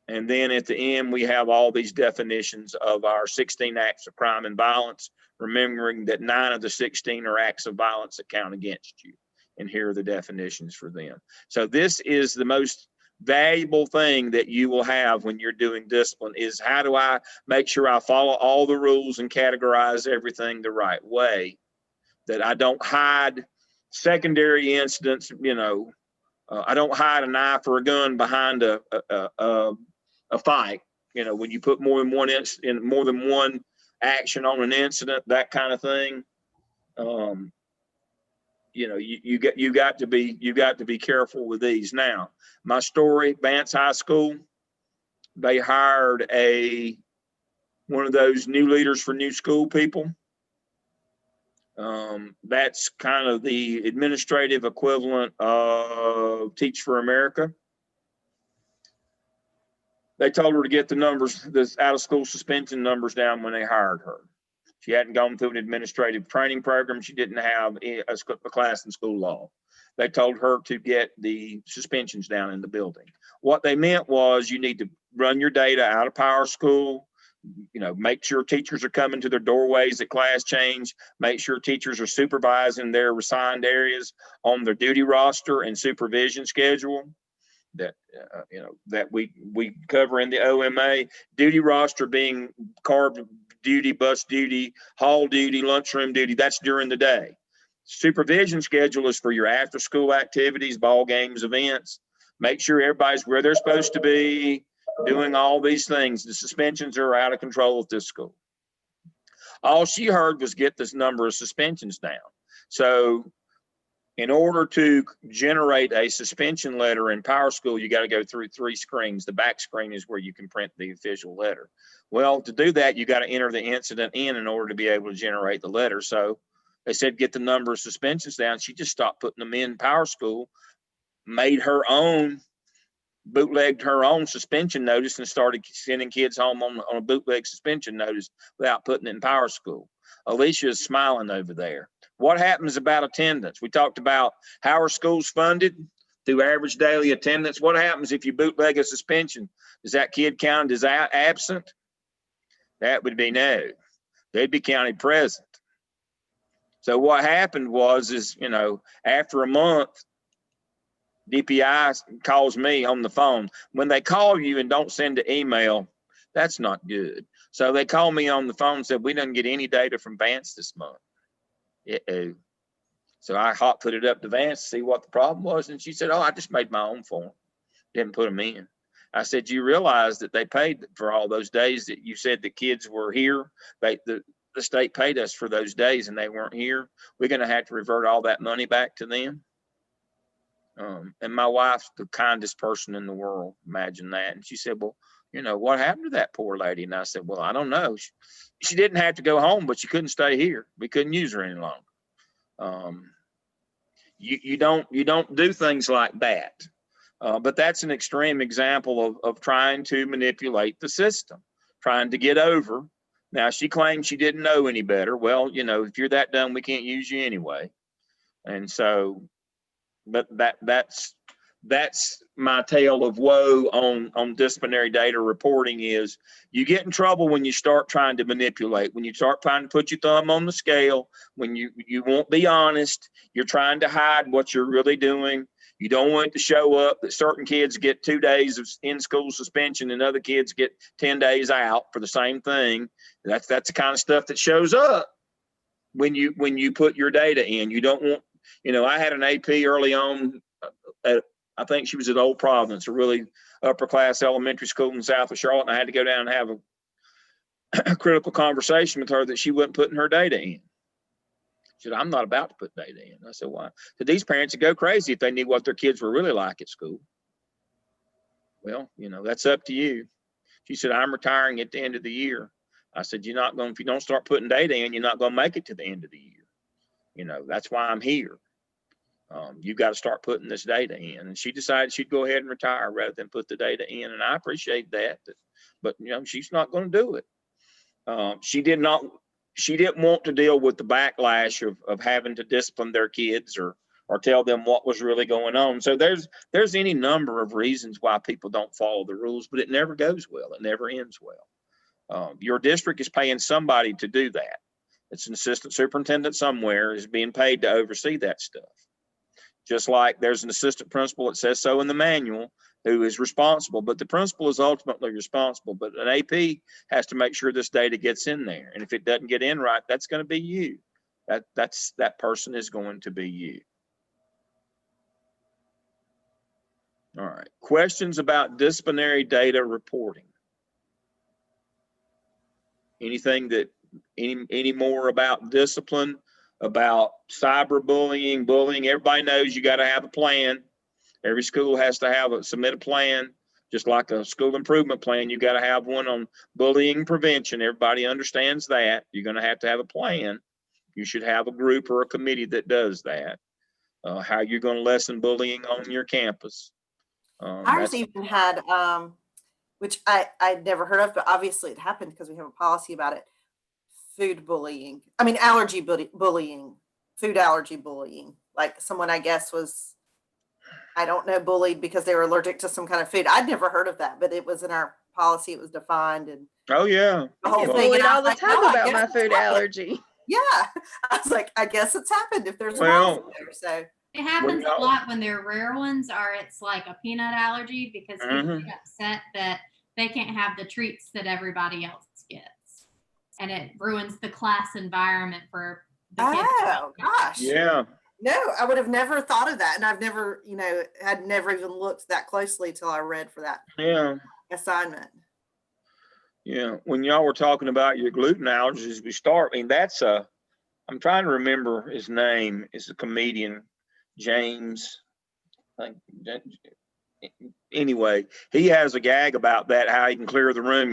And then at the end, we have all these definitions of our 16 acts of crime and violence, remembering that 9 of the 16 are acts of violence that count against you. And here are the definitions for them. So this is the most valuable thing that you will have when you're doing discipline, is how do I make sure I follow all the rules and categorize everything the right way, that I don't hide secondary incidents. I don't hide a knife or a gun behind a fight. When you put more than one action on an incident, that kind of thing. You got to be careful with these. Now, my story, Vance High School, they hired one of those new leaders for new school people. That's kind of the administrative equivalent of Teach for America. They told her to get the numbers, the out of school suspension numbers down when they hired her. She hadn't gone through an administrative training program. She didn't have a class in school law. They told her to get the suspensions down in the building. What they meant was you need to run your data out of Power School, make sure teachers are coming to their doorways at class change, make sure teachers are supervising their assigned areas on their duty roster and supervision schedule that we cover in the OMA. Duty roster being carb duty, bus duty, hall duty, lunchroom duty. That's during the day. Supervision schedule is for your after school activities, ball games, events. Make sure everybody's where they're supposed to be, doing all these things. The suspensions are out of control at this school. All she heard was get this number of suspensions down. So in order to generate a suspension letter in Power School, you got to go through 3 screens. The back screen is where you can print the official letter. Well, to do that, you got to enter the incident in order to be able to generate the letter. So they said, get the number of suspensions down. She just stopped putting them in Power School, bootlegged her own suspension notice and started sending kids home on a bootleg suspension notice without putting it in Power School. Alicia is smiling over there. What happens about attendance? We talked about how are schools funded through average daily attendance. What happens if you bootleg a suspension? Is that kid counted as absent? That would be no. They'd be counted present. So what happened was, after a month, DPI calls me on the phone. When they call you and don't send an email, that's not good. So they called me on the phone and said, we didn't get any data from Vance this month. So I hot put it up to Vance to see what the problem was. And she said, oh, I just made my own form. Didn't put them in. I said, you realize that they paid for all those days that you said the kids were here? The state paid us for those days and they weren't here. We're going to have to revert all that money back to them. And my wife's the kindest person in the world. Imagine that. And she said, well, what happened to that poor lady? And I said, well, I don't know. She didn't have to go home, but she couldn't stay here. We couldn't use her any longer. You don't do things like that. But that's an extreme example of trying to manipulate the system, trying to get over. Now, she claims she didn't know any better. Well, if you're that dumb, we can't use you anyway. And so, but that's my tale of woe on disciplinary data reporting is you get in trouble when you start trying to manipulate, when you start trying to put your thumb on the scale, when you won't be honest, you're trying to hide what you're really doing. You don't want it to show up that certain kids get 2 days of in-school suspension and other kids get 10 days out for the same thing. That's the kind of stuff that shows up when you put your data in. You don't want, I had an AP early on I think she was at Old Providence, a really upper class elementary school in south of Charlotte. And I had to go down and have a critical conversation with her that she wasn't putting her data in. She said, I'm not about to put data in. I said, why? So these parents would go crazy if they knew what their kids were really like at school. Well, that's up to you. She said, I'm retiring at the end of the year. I said, if you don't start putting data in, you're not going to make it to the end of the year. That's why I'm here. You got to start putting this data in. And she decided she'd go ahead and retire rather than put the data in. And I appreciate that, but she's not going to do it. She didn't want to deal with the backlash of having to discipline their kids or or tell them what was really going on. So there's any number of reasons why people don't follow the rules, but it never goes well. It never ends well. Your district is paying somebody to do that. It's an assistant superintendent somewhere is being paid to oversee that stuff. Just like there's an assistant principal, it says so in the manual, who is responsible, but the principal is ultimately responsible. But an AP has to make sure this data gets in there. And if it doesn't get in right, that's going to be you. That person is going to be you. All right. Questions about disciplinary data reporting? Anything that any more about discipline, about cyberbullying, bullying? Everybody knows you got to have a plan. Every school has to submit a plan, just like a school improvement plan. You got to have one on bullying prevention. Everybody understands that. You're going to have a plan. You should have a group or a committee that does that. How you're going to lessen bullying on your campus. Ours even had, which I'd never heard of, but obviously it happened because we have a policy about it. Food bullying. I mean, allergy bullying, food allergy bullying. Like someone, I guess, was, I don't know, bullied because they were allergic to some kind of food. I'd never heard of that, but it was in our policy. It was defined. And oh yeah, the whole I get thing. bullied And I all was the like, time "Oh, I about guess my it's food happened." allergy. Yeah, I was like, I guess it's happened if there's a Well, policy there. So It happens a lot when they're rare ones, or it's like a peanut allergy because people get upset that they can't have the treats that everybody else gets, and it ruins the class environment for the kids. oh gosh, yeah. No, I would have never thought of that, and I've never, had never even looked that closely till I read for that assignment. Yeah, when y'all were talking about your gluten allergies, I mean, I'm trying to remember his name. It's a comedian, James. Anyway, he has a gag about that, how he can clear the room,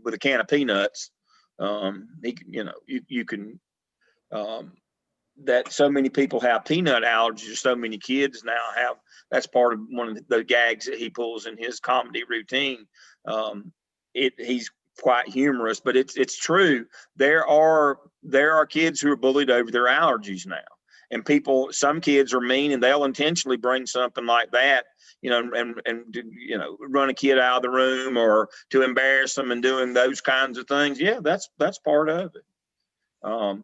with a can of peanuts. You can, that so many people have peanut allergies, so many kids now have, that's part of one of the gags that he pulls in his comedy routine. He's quite humorous, but it's true. There are kids who are bullied over their allergies now, and some kids are mean, and they'll intentionally bring something like that, and run a kid out of the room or to embarrass them and doing those kinds of things. Yeah, that's part of it.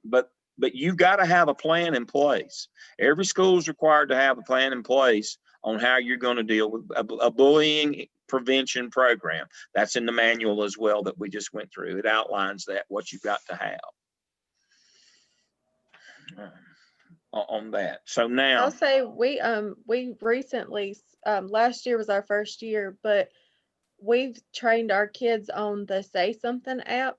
But you've got to have a plan in place. Every school is required to have a plan in place on how you're going to deal with a bullying prevention program. That's in the manual as well that we just went through. It outlines what you've got to have on that. So now I'll say we recently, last year was our first year, but we've trained our kids on the Say Something app.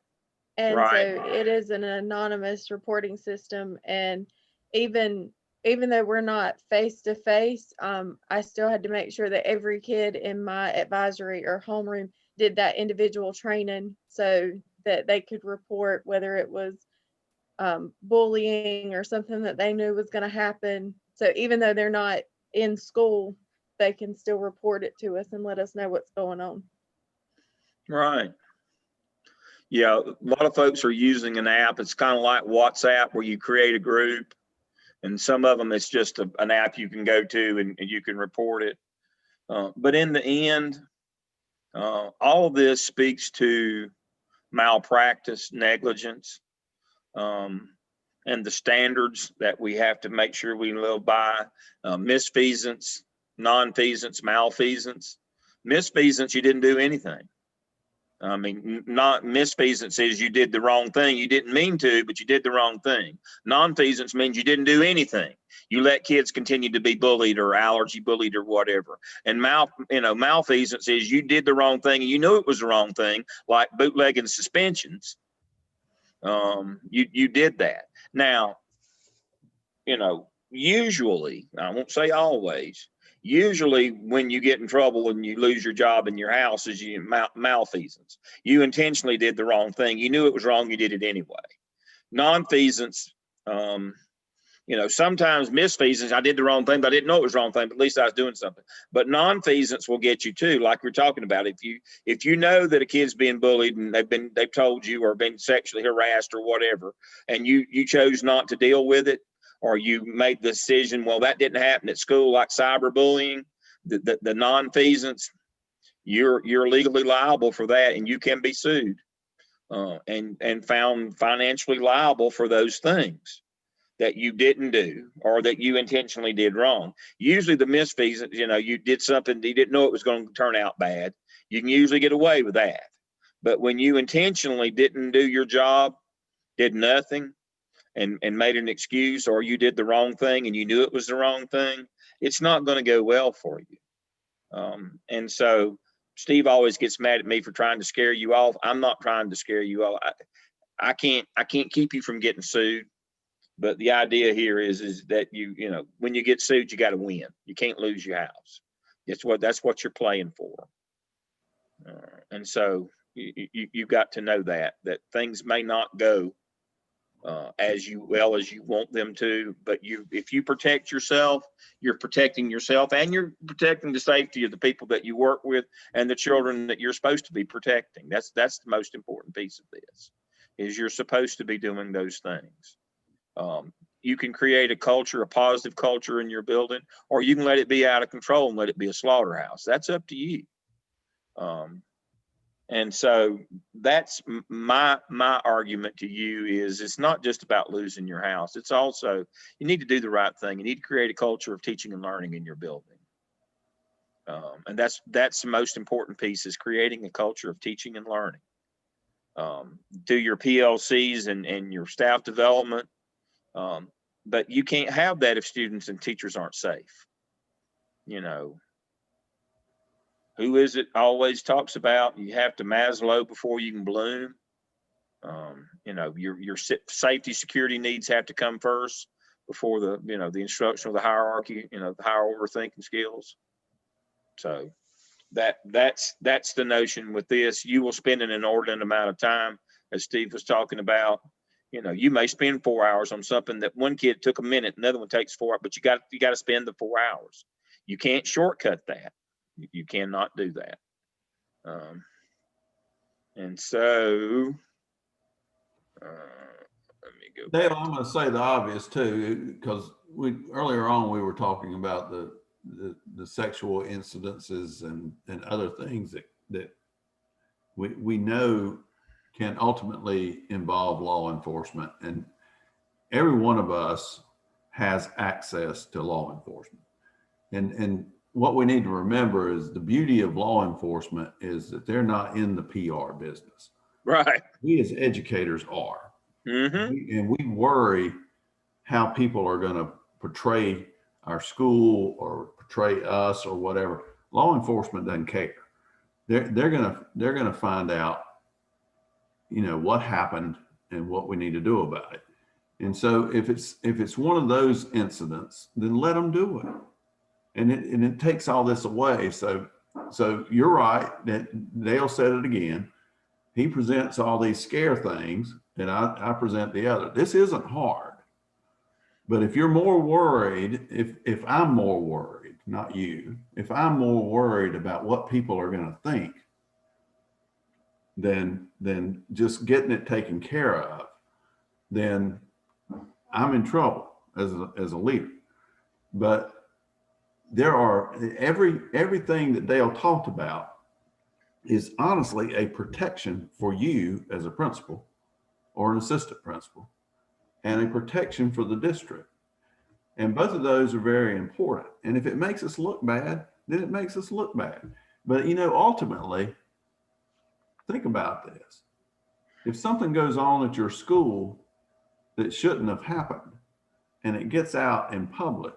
And right. so it is an anonymous reporting system. And even though we're not face to face, I still had to make sure that every kid in my advisory or homeroom did that individual training so that they could report whether it was bullying or something that they knew was going to happen. So even though they're not in school, they can still report it to us and let us know what's going on. Right. Yeah, a lot of folks are using an app. It's kind of like WhatsApp, where you create a group, and some of them it's just an app you can go to and you can report it. But in the end, all of this speaks to malpractice, negligence, and the standards that we have to make sure we live by. Misfeasance, nonfeasance, malfeasance. Misfeasance, you didn't do anything. I mean, not misfeasance is you did the wrong thing. You didn't mean to, but you did the wrong thing. Nonfeasance means you didn't do anything. You let kids continue to be bullied or allergy bullied or whatever. And malfeasance is you did the wrong thing and you knew it was the wrong thing, like bootlegging suspensions. You did that. Now, usually, I won't say always, usually when you get in trouble and you lose your job in your house is malfeasance. You intentionally did the wrong thing. You knew it was wrong. You did it anyway. Nonfeasance, sometimes misfeasance, I did the wrong thing, but I didn't know it was the wrong thing, but at least I was doing something. But nonfeasance will get you too, like we're talking about. If you know that a kid's being bullied and they've told you or been sexually harassed or whatever, and you chose not to deal with it, or you made the decision, well, that didn't happen at school, like cyberbullying, the nonfeasance, you're legally liable for that, and you can be sued and found financially liable for those things that you didn't do or that you intentionally did wrong. Usually the misfeasance, you did something you didn't know it was going to turn out bad. You can usually get away with that. But when you intentionally didn't do your job, did nothing, and made an excuse, or you did the wrong thing and you knew it was the wrong thing, it's not going to go well for you. And so Steve always gets mad at me for trying to scare you off. I'm not trying to scare you off. I can't keep you from getting sued. But the idea here is that when you get sued, you got to win. You can't lose your house. That's what you're playing for. And so you got to know that things may not go as well as you want them to, but if you protect yourself, you're protecting yourself, and you're protecting the safety of the people that you work with and the children that you're supposed to be protecting. That's the most important piece of this, is you're supposed to be doing those things. You can create a positive culture in your building, or you can let it be out of control and let it be a slaughterhouse. That's up to you. And so that's my argument to you is it's not just about losing your house. It's also, you need to do the right thing. You need to create a culture of teaching and learning in your building. And that's the most important piece, is creating a culture of teaching and learning. Do your PLCs and your staff development. But you can't have that if students and teachers aren't safe. Who is it always talks about you have to Maslow before you can bloom? Your safety security needs have to come first before the instructional, the hierarchy, the higher order thinking skills. So that's the notion with this. You will spend an inordinate amount of time, as Steve was talking about. You may spend 4 hours on something that one kid took a minute, another one takes 4 hours, but you got to spend the 4 hours. You can't shortcut that. You cannot do that. And so, let me go. Dale, I'm going to say the obvious too, because earlier on we were talking about the sexual incidences and other things that we know can ultimately involve law enforcement, and every one of us has access to law enforcement. And what we need to remember is the beauty of law enforcement is that they're not in the PR business. Right. We as educators are. Mm-hmm. And we worry how people are going to portray our school or portray us or whatever. Law enforcement doesn't care. They're gonna find out, what happened and what we need to do about it. And so if it's one of those incidents, then let them do it. And it takes all this away. So you're right that Dale said it again. He presents all these scare things and I present the other. This isn't hard. But if you're more worried, if I'm more worried, not you, if I'm more worried about what people are going to think than just getting it taken care of, then I'm in trouble as a leader. But there are everything that Dale talked about is honestly a protection for you as a principal or an assistant principal, and a protection for the district. And both of those are very important. And if it makes us look bad, then it makes us look bad. But ultimately, think about this. If something goes on at your school that shouldn't have happened and it gets out in public,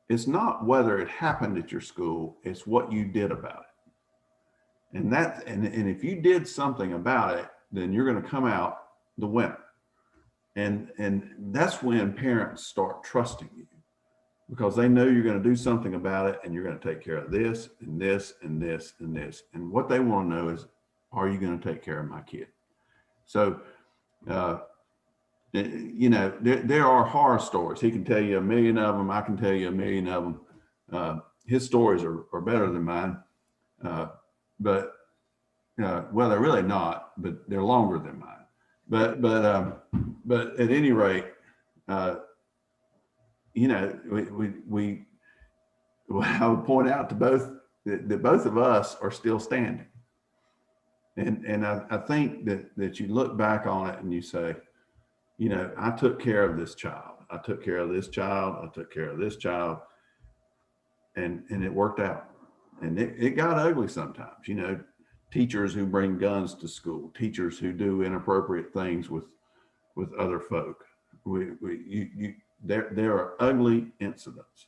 it's not whether it happened at your school, it's what you did about it. And if you did something about it, then you're going to come out the winner. And that's when parents start trusting you, because they know you're going to do something about it and you're going to take care of this and this and this and this. And what they want to know is, are you going to take care of my kid? So, there are horror stories. He can tell you 1 million of them. I can tell you 1 million of them. His stories are better than mine. But they're really not, but they're longer than mine. But at any rate, you know, I would point out to both that both of us are still standing. And I think that you look back on it and you say, you know, I took care of this child. I took care of this child. I took care of this child. And it worked out. And it got ugly sometimes, you know, teachers who bring guns to school, teachers who do inappropriate things with other folk. There are ugly incidents.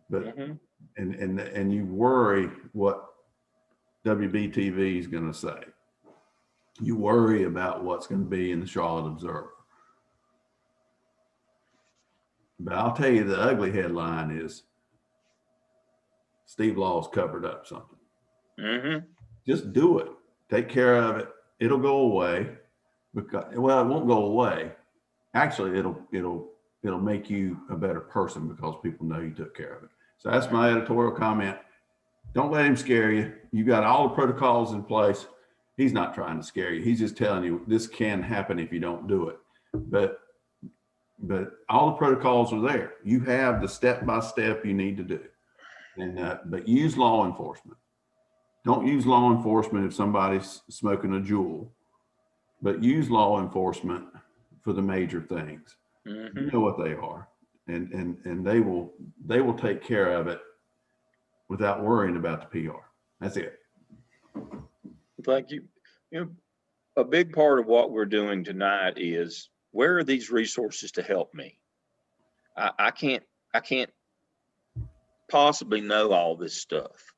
But and you worry what WBTV is going to say. You worry about what's going to be in the Charlotte Observer. But I'll tell you, the ugly headline is Steve Law's covered up something. Just do it. Take care of it. It'll go away. Because, well, it won't go away. Actually, it'll make you a better person because people know you took care of it. So that's my editorial comment. Don't let him scare you. You got all the protocols in place. He's not trying to scare you. He's just telling you this can happen if you don't do it. But all the protocols are there. You have the step-by-step you need to do. And but use law enforcement. Don't use law enforcement if somebody's smoking a jewel, but use law enforcement for the major things. You know what they are, and they will take care of it without worrying about the PR. That's it. Thank you. You know, a big part of what we're doing tonight is, where are these resources to help me? I can't possibly know all this stuff.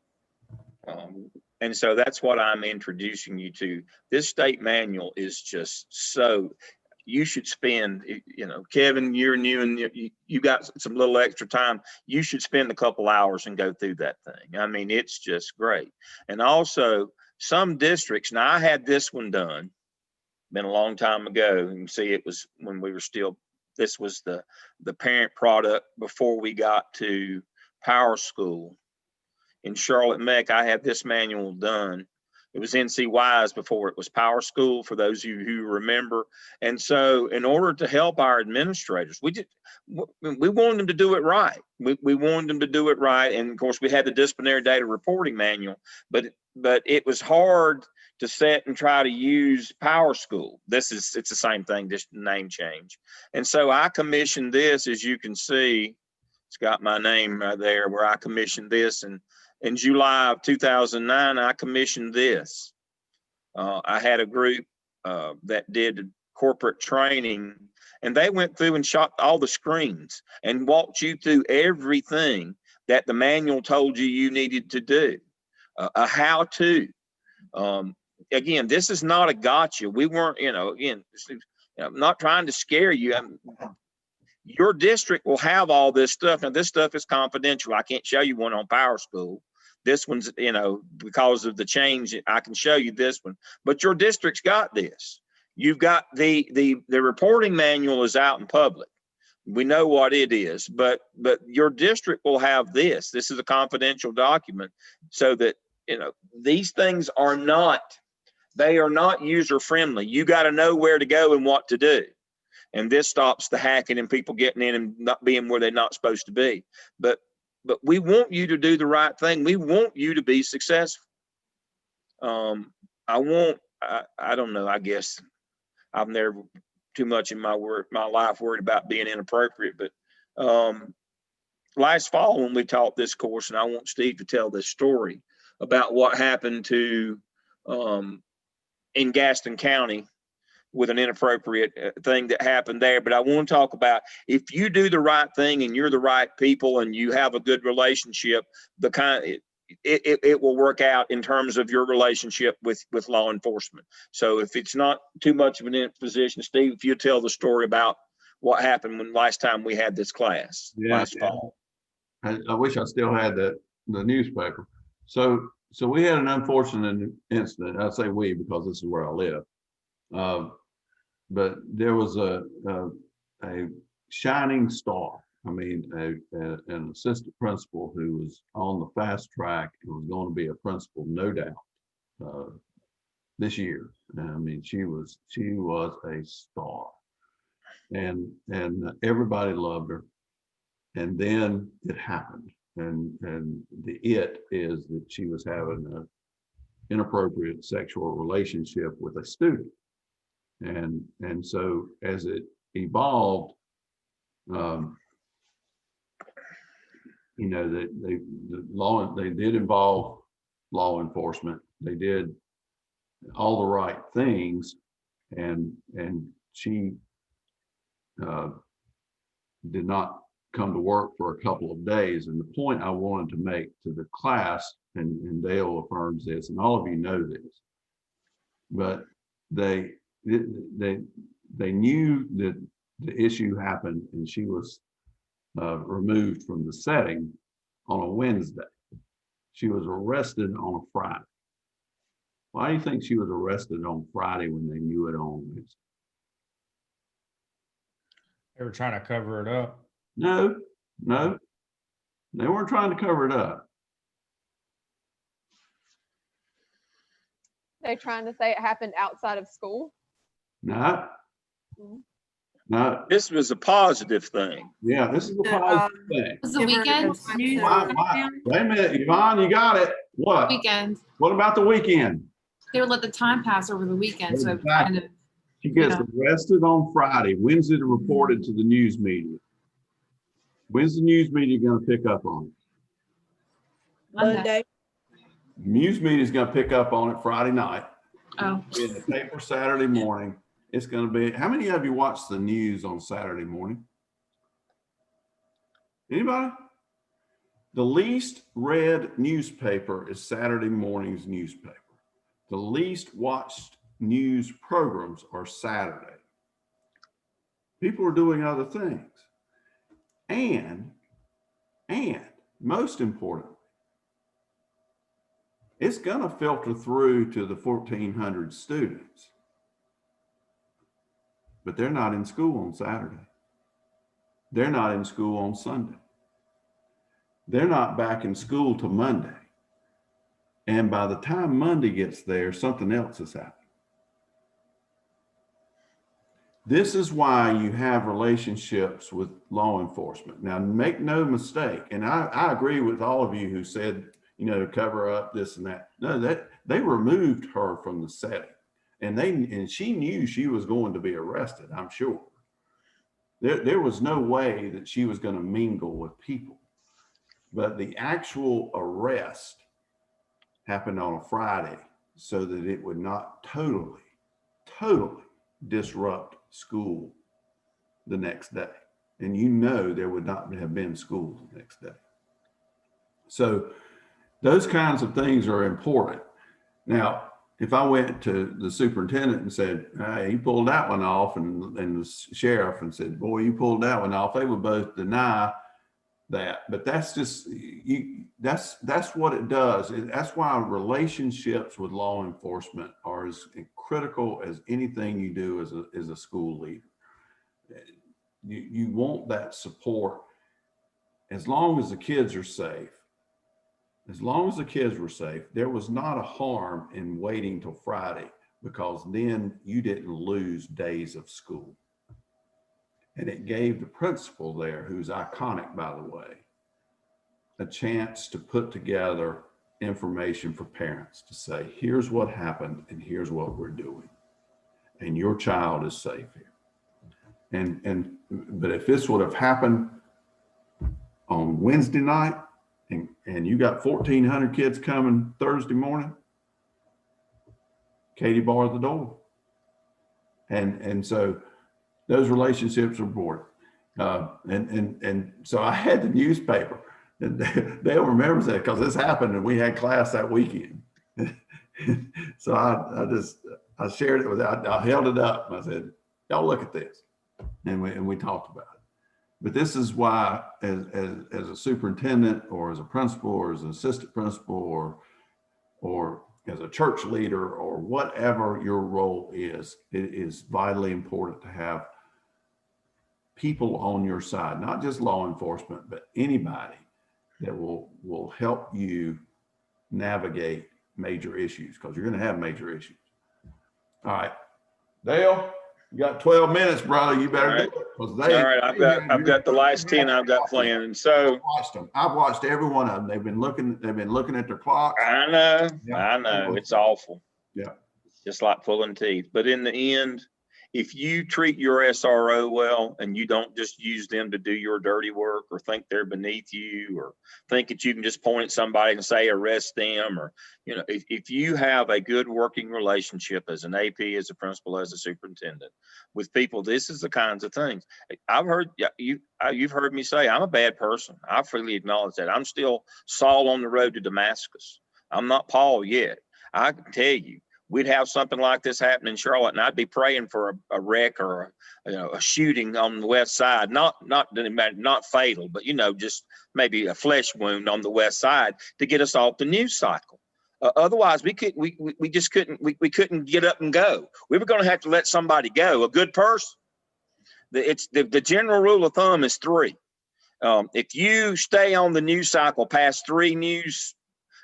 And so that's what I'm introducing you to. This state manual is just so, you should spend, you know, Kevin, you're new and you got some little extra time. You should spend a couple hours and go through that thing. I mean, it's just great. And also some districts, now I had this one done, been a long time ago. You can see it was when we were still, this was the parent product before we got to Power School. In Charlotte Mech, I had this manual done. It was NCY's before it was Power School, for those of you who remember. And so in order to help our administrators, we wanted them to do it right. We wanted them to do it right. And of course we had the disciplinary data reporting manual, but it was hard to set and try to use Power School. It's the same thing, just name change. And so I commissioned this, as you can see, it's got my name right there, where I commissioned this. And in July of 2009, I commissioned this. I had a group that did corporate training, and they went through and shot all the screens and walked you through everything that the manual told you needed to do, a how-to. Again, this is not a gotcha. We weren't, again, I'm not trying to scare you. Your district will have all this stuff. Now, this stuff is confidential. I can't show you one on Power School. This one's, because of the change, I can show you this one. But your district's got this. You've got the reporting manual is out in public. We know what it is, but your district will have this. This is a confidential document, so that these things are not user friendly. You got to know where to go and what to do. And this stops the hacking and people getting in and not being where they're not supposed to be. But we want you to do the right thing. We want you to be successful. I don't know, I guess I've never too much in my life worried about being inappropriate, but last fall when we taught this course, and I want Steve to tell this story about what happened to in Gaston County with an inappropriate thing that happened there. But I want to talk about, if you do the right thing and you're the right people and you have a good relationship, it will work out in terms of your relationship with law enforcement. So if it's not too much of an imposition, Steve, if you tell the story about what happened when last time we had this class last fall. I wish I still had the newspaper. So we had an unfortunate incident. I say we because this is where I live. But there was a shining star. I mean, an assistant principal who was on the fast track and was going to be a principal, no doubt, this year. I mean, she was a star. and everybody loved her. And then it happened, and the it is that she was having an inappropriate sexual relationship with a student, and so as it evolved, you know, they did involve law enforcement. They did all the right things, and she did not come to work for a couple of days. And the point I wanted to make to the class, and Dale affirms this, and all of you know this, but they knew that the issue happened, and she was removed from the setting on a Wednesday. She was arrested on a Friday. Why do you think she was arrested on Friday when they knew it on Wednesday? They were trying to cover it up. No, they weren't trying to cover it up. They're trying to say it happened outside of school. No. Mhm. No. This was a positive thing. Yeah, this is a positive thing. Was the weekend? Why? Wait a minute, Yvonne, you got it. What? Weekend. What about the weekend? They would let the time pass over the weekend, so it kind of. She gets arrested on Friday. When's it reported to the news media? When's the news media going to pick up on it? Monday. News media is going to pick up on it Friday night. Oh. In the paper Saturday morning. It's going to be, how many of you watch the news on Saturday morning? Anybody? The least read newspaper is Saturday morning's newspaper. The least watched news programs are Saturday. People are doing other things. And most importantly, it's going to filter through to the 1,400 students. But they're not in school on Saturday. They're not in school on Sunday. They're not back in school till Monday. And by the time Monday gets there, something else has happened. This is why you have relationships with law enforcement. Now, make no mistake, and I agree with all of you who said, you know, cover up this and that. No, that they removed her from the setting. And she knew she was going to be arrested, I'm sure. There was no way that she was going to mingle with people. But the actual arrest happened on a Friday so that it would not totally disrupt school the next day. And you know there would not have been school the next day. So those kinds of things are important. Now, if I went to the superintendent and said, hey, he pulled that one off, and the sheriff and said, boy, you pulled that one off, they would both deny that. But that's just, that's what it does. That's why relationships with law enforcement are as critical as anything you do as a school leader. You want that support as long as the kids are safe. As long as the kids were safe, there was not a harm in waiting till Friday, because then you didn't lose days of school. And it gave the principal there, who's iconic, by the way, a chance to put together information for parents to say, here's what happened and here's what we're doing. And your child is safe here. But if this would have happened on Wednesday night, and you got 1,400 kids coming Thursday morning, Katie barred the door. And so those relationships are important. And so I had the newspaper, and they'll remember that because this happened and we had class that weekend. So I shared it with, I held it up and I said, y'all look at this. And we talked about it. But this is why, as a superintendent, or as a principal, or as an assistant principal, or as a church leader, or whatever your role is, it is vitally important to have people on your side, not just law enforcement, but anybody that will help you navigate major issues, because you're going to have major issues. All right, Dale, You got 12 minutes, brother. You better All right. do it. 'Cause All right, I've got the last 10 I've got planned. So watched them. I've watched every one of them. They've been looking at their clocks. I know, Yeah. I know, it's awful. Yeah. It's just like pulling teeth. But in the end, if you treat your SRO well and you don't just use them to do your dirty work or think they're beneath you or think that you can just point at somebody and say arrest them, or if you have a good working relationship as an AP, as a principal, as a superintendent with people, this is the kinds of things I've heard. You've heard me say I'm a bad person. I freely acknowledge that. I'm still Saul on the road to Damascus. I'm not Paul yet. I can tell you, we'd have something like this happen in Charlotte, and I'd be praying for a wreck or a shooting on the west side, not fatal, but just maybe a flesh wound on the west side to get us off the news cycle. Otherwise, we just couldn't get up and go. We were going to have to let somebody go, a good person. The general rule of thumb is 3. If you stay on the news cycle past 3 news.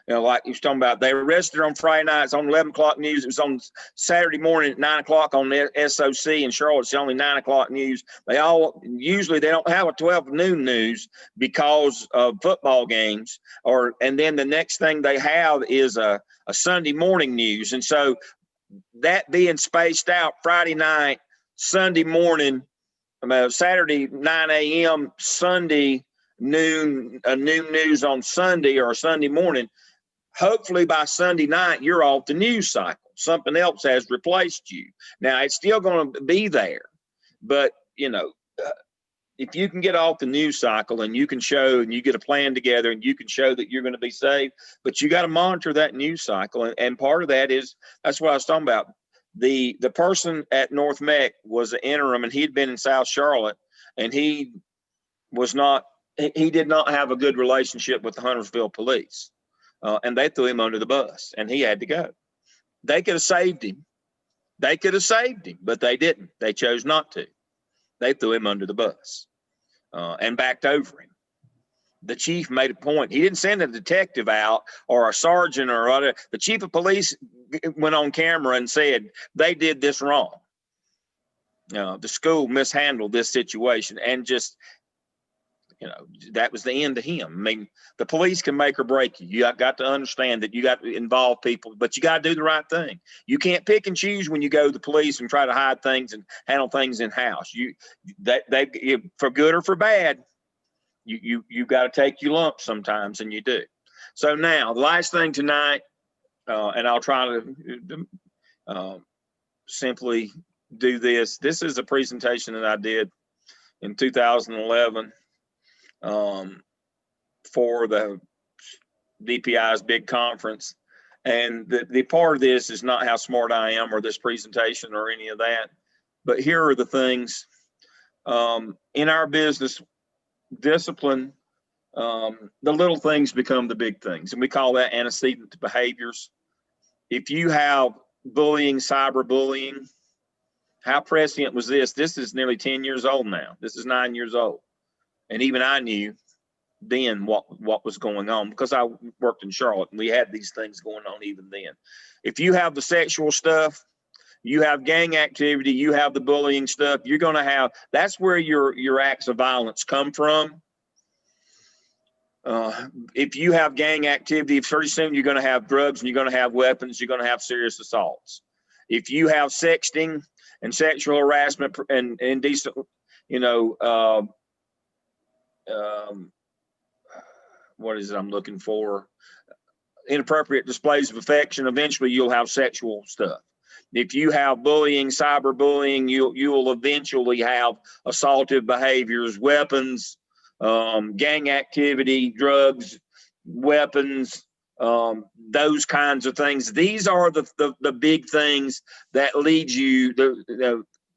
Like he was talking about, they arrested her on Friday night. It's on 11 o'clock news. It was on Saturday morning at 9 o'clock on the SOC in Charlotte. It's only 9 o'clock news. Usually they don't have a 12 noon news because of football games. And then the next thing they have is a Sunday morning news. And so that being spaced out Friday night, Sunday morning, Saturday 9 a.m., Sunday noon news on Sunday or Sunday morning. Hopefully by Sunday night, you're off the news cycle. Something else has replaced you. Now, it's still going to be there. But, if you can get off the news cycle and you can show and you get a plan together and you can show that you're going to be safe, but you got to monitor that news cycle. And part of that is, that's what I was talking about. The person at North Mech was an interim, and he'd been in South Charlotte, and he did not have a good relationship with the Huntersville police. And they threw him under the bus, and he had to go. They could have saved him. But they didn't. They chose not to. They threw him under the bus and backed over him. The chief made a point. He didn't send a detective out or a sergeant or other. The chief of police went on camera and said they did this wrong. The school mishandled this situation, and just that was the end of him. I mean, the police can make or break you. You got to understand that you got to involve people, but you got to do the right thing. You can't pick and choose when you go to the police and try to hide things and handle things in house. They for good or for bad, you got to take your lumps sometimes, and you do. So now the last thing tonight, and I'll try to simply do this. This is a presentation that I did in 2011. For the DPI's big conference. And the part of this is not how smart I am or this presentation or any of that, but here are the things. In our business, discipline, the little things become the big things, and we call that antecedent behaviors. If you have bullying, cyberbullying, how prescient was this? This is nearly 10 years old now. This is 9 years old. And even I knew then what was going on, because I worked in Charlotte and we had these things going on even then. If you have the sexual stuff, you have gang activity, you have the bullying stuff, you're going to have, that's where your acts of violence come from. If you have gang activity, pretty soon you're going to have drugs and you're going to have weapons, you're going to have serious assaults. If you have sexting and sexual harassment and indecent, what is it I'm looking for? Inappropriate displays of affection, eventually you'll have sexual stuff. If you have bullying, cyberbullying, you will eventually have assaultive behaviors, weapons, gang activity, drugs, weapons, those kinds of things. These are the big things that lead you.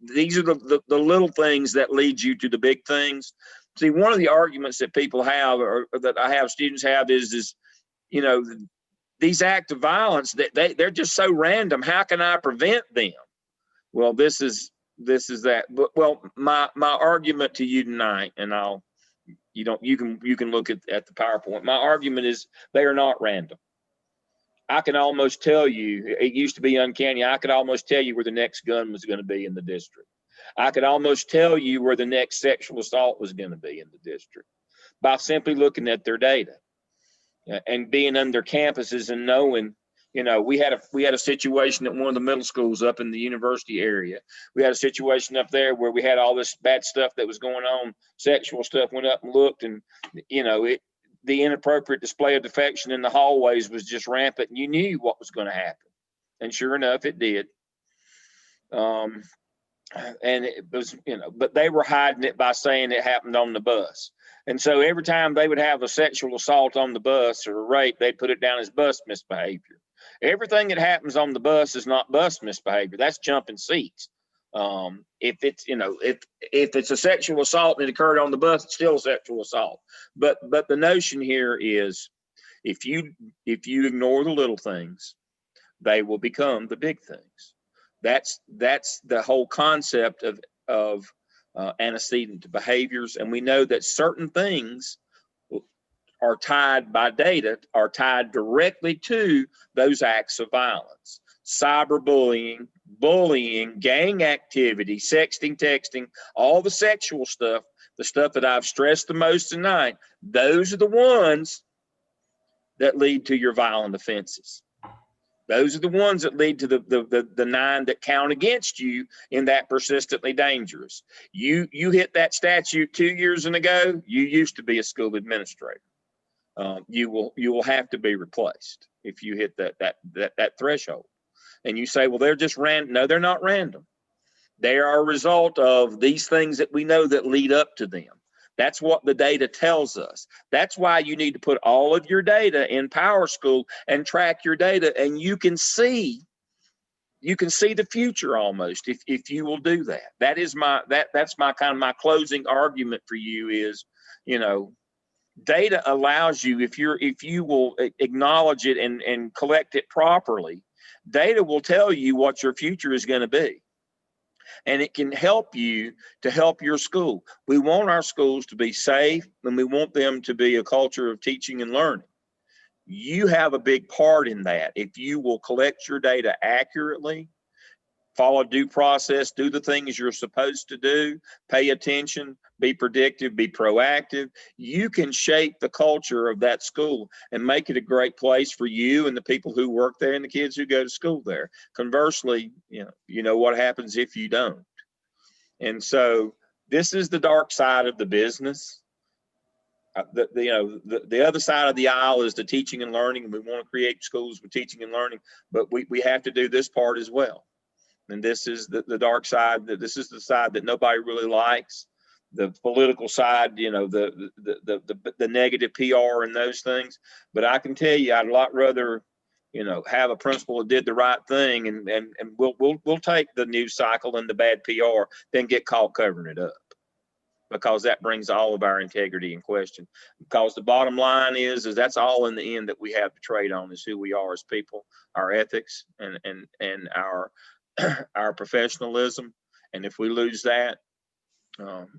These are the little things that lead you to the big things. See, one of the arguments that people have, or that I have students have, is these acts of violence, that they're just so random. How can I prevent them? Well, this is that. But my argument to you tonight, and you can look at the PowerPoint. My argument is they are not random. I can almost tell you, it used to be uncanny. I could almost tell you where the next gun was going to be in the district. I could almost tell you where the next sexual assault was going to be in the district by simply looking at their data and being on their campuses and knowing, you know, we had a situation at one of the middle schools up in the university area. We had a situation up there where we had all this bad stuff that was going on, sexual stuff. Went up and looked, and you know, the inappropriate display of affection in the hallways was just rampant, and you knew what was going to happen. And sure enough, it did. And it was, you know, but they were hiding it by saying it happened on the bus. And so every time they would have a sexual assault on the bus or a rape, they'd put it down as bus misbehavior. Everything that happens on the bus is not bus misbehavior. That's jumping seats. If it's, you know, if it's a sexual assault and it occurred on the bus, it's still a sexual assault. But the notion here is if you ignore the little things, they will become the big things. That's the whole concept of antecedent behaviors. And we know that certain things are tied by data, are tied directly to those acts of violence. Cyberbullying, bullying, gang activity, sexting, texting, all the sexual stuff, the stuff that I've stressed the most tonight, those are the ones that lead to your violent offenses. Those are the ones that lead to the 9 that count against you in that persistently dangerous. You hit that statute 2 years ago, you used to be a school administrator. You will have to be replaced if you hit that threshold. And you say, well, they're just random. No, they're not random. They are a result of these things that we know that lead up to them. That's what the data tells us. That's why you need to put all of your data in PowerSchool and track your data, and you can see the future almost if you will do that. That's my kind of my closing argument for you is, you know, data allows you, if you will acknowledge it and collect it properly, data will tell you what your future is going to be. And it can help you to help your school. We want our schools to be safe, and we want them to be a culture of teaching and learning. You have a big part in that. If you will collect your data accurately, follow due process, do the things you're supposed to do, pay attention, be predictive, be proactive, you can shape the culture of that school and make it a great place for you and the people who work there and the kids who go to school there. Conversely, you know what happens if you don't. And so this is the dark side of the business. The other side of the aisle is the teaching and learning, and we want to create schools with teaching and learning, but we have to do this part as well. And this is the dark side. This is the side that nobody really likes. The political side, you know, the negative PR and those things. But I can tell you, I'd a lot rather, you know, have a principal that did the right thing, and we'll take the news cycle and the bad PR than get caught covering it up, because that brings all of our integrity in question. Because the bottom line is that's all in the end that we have to trade on, is who we are as people, our ethics and our professionalism. And if we lose that,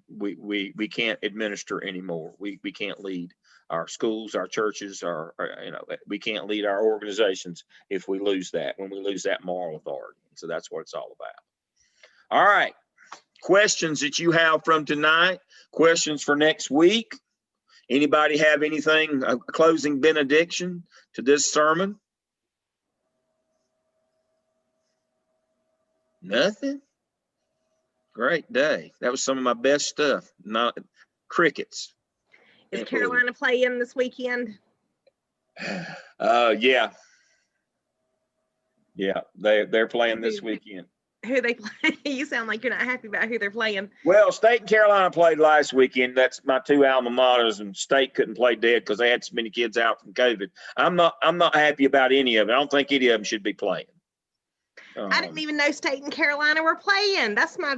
we can't administer anymore. We can't lead our schools, our churches, we can't lead our organizations if we lose that, when we lose that moral authority. So that's what it's all about. All right. Questions that you have from tonight, questions for next week. Anybody have anything, a closing benediction to this sermon? Nothing? Great day. That was some of my best stuff. Not crickets. Is Carolina playing this weekend? Yeah. Yeah, they're playing this weekend. Who they play? You sound like you're not happy about who they're playing. Well, State and Carolina played last weekend. That's my two alma maters, and State couldn't play dead because they had so many kids out from COVID. I'm not happy about any of it. I don't think any of them should be playing. I didn't even know State and Carolina were playing. That's my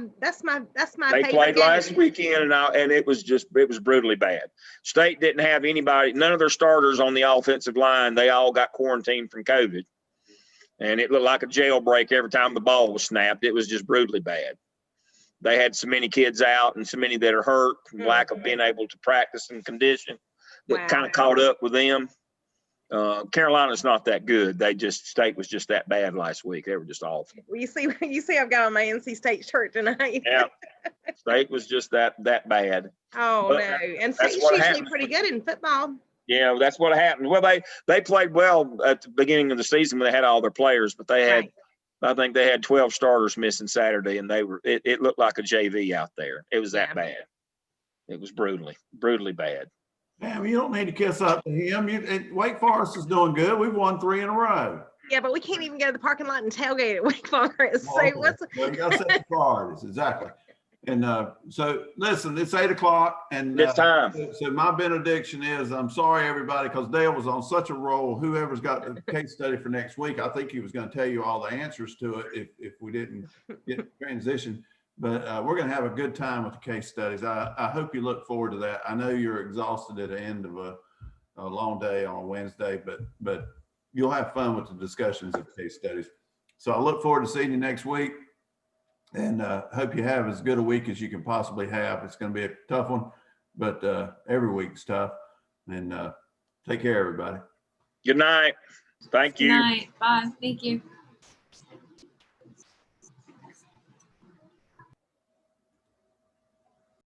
They played last weekend, and it was brutally bad. State didn't have anybody, none of their starters on the offensive line. They all got quarantined from COVID, and it looked like a jailbreak every time the ball was snapped. It was just brutally bad. They had so many kids out and so many that are hurt from lack of being able to practice and condition that kind of caught up with them. Carolina's not that good. State was just that bad last week. They were just awful. Well, you see, I've got on my NC State shirt tonight. Yeah, State was just that bad. Oh But no, and that's State's what usually happened. pretty good in football. Yeah, that's what happened. Well, they played well at the beginning of the season when they had all their players, but they had, Right. I think they had 12 starters missing Saturday, and it looked like a JV out there. It was that Yeah. bad. It was brutally bad. Damn, you don't need to kiss up to him. Wake Forest is doing good. We've won 3 in a row. Yeah, but we can't even go to the parking lot and tailgate at Wake Forest. So Okay. what's Well, you gotta set the priorities, exactly. And so listen, it's 8 o'clock and It's time. So my benediction is, I'm sorry, everybody, because Dale was on such a roll. Whoever's got the case study for next week, I think he was going to tell you all the answers to it if we didn't get transition. But we're going to have a good time with the case studies. I hope you look forward to that. I know you're exhausted at the end of a long day on a Wednesday, but you'll have fun with the discussions of the case studies. So I look forward to seeing you next week. And hope you have as good a week as you can possibly have. It's going to be a tough one, but every week's tough. And take care, everybody. Good night. Thank you. Good night. Bye. Thank you.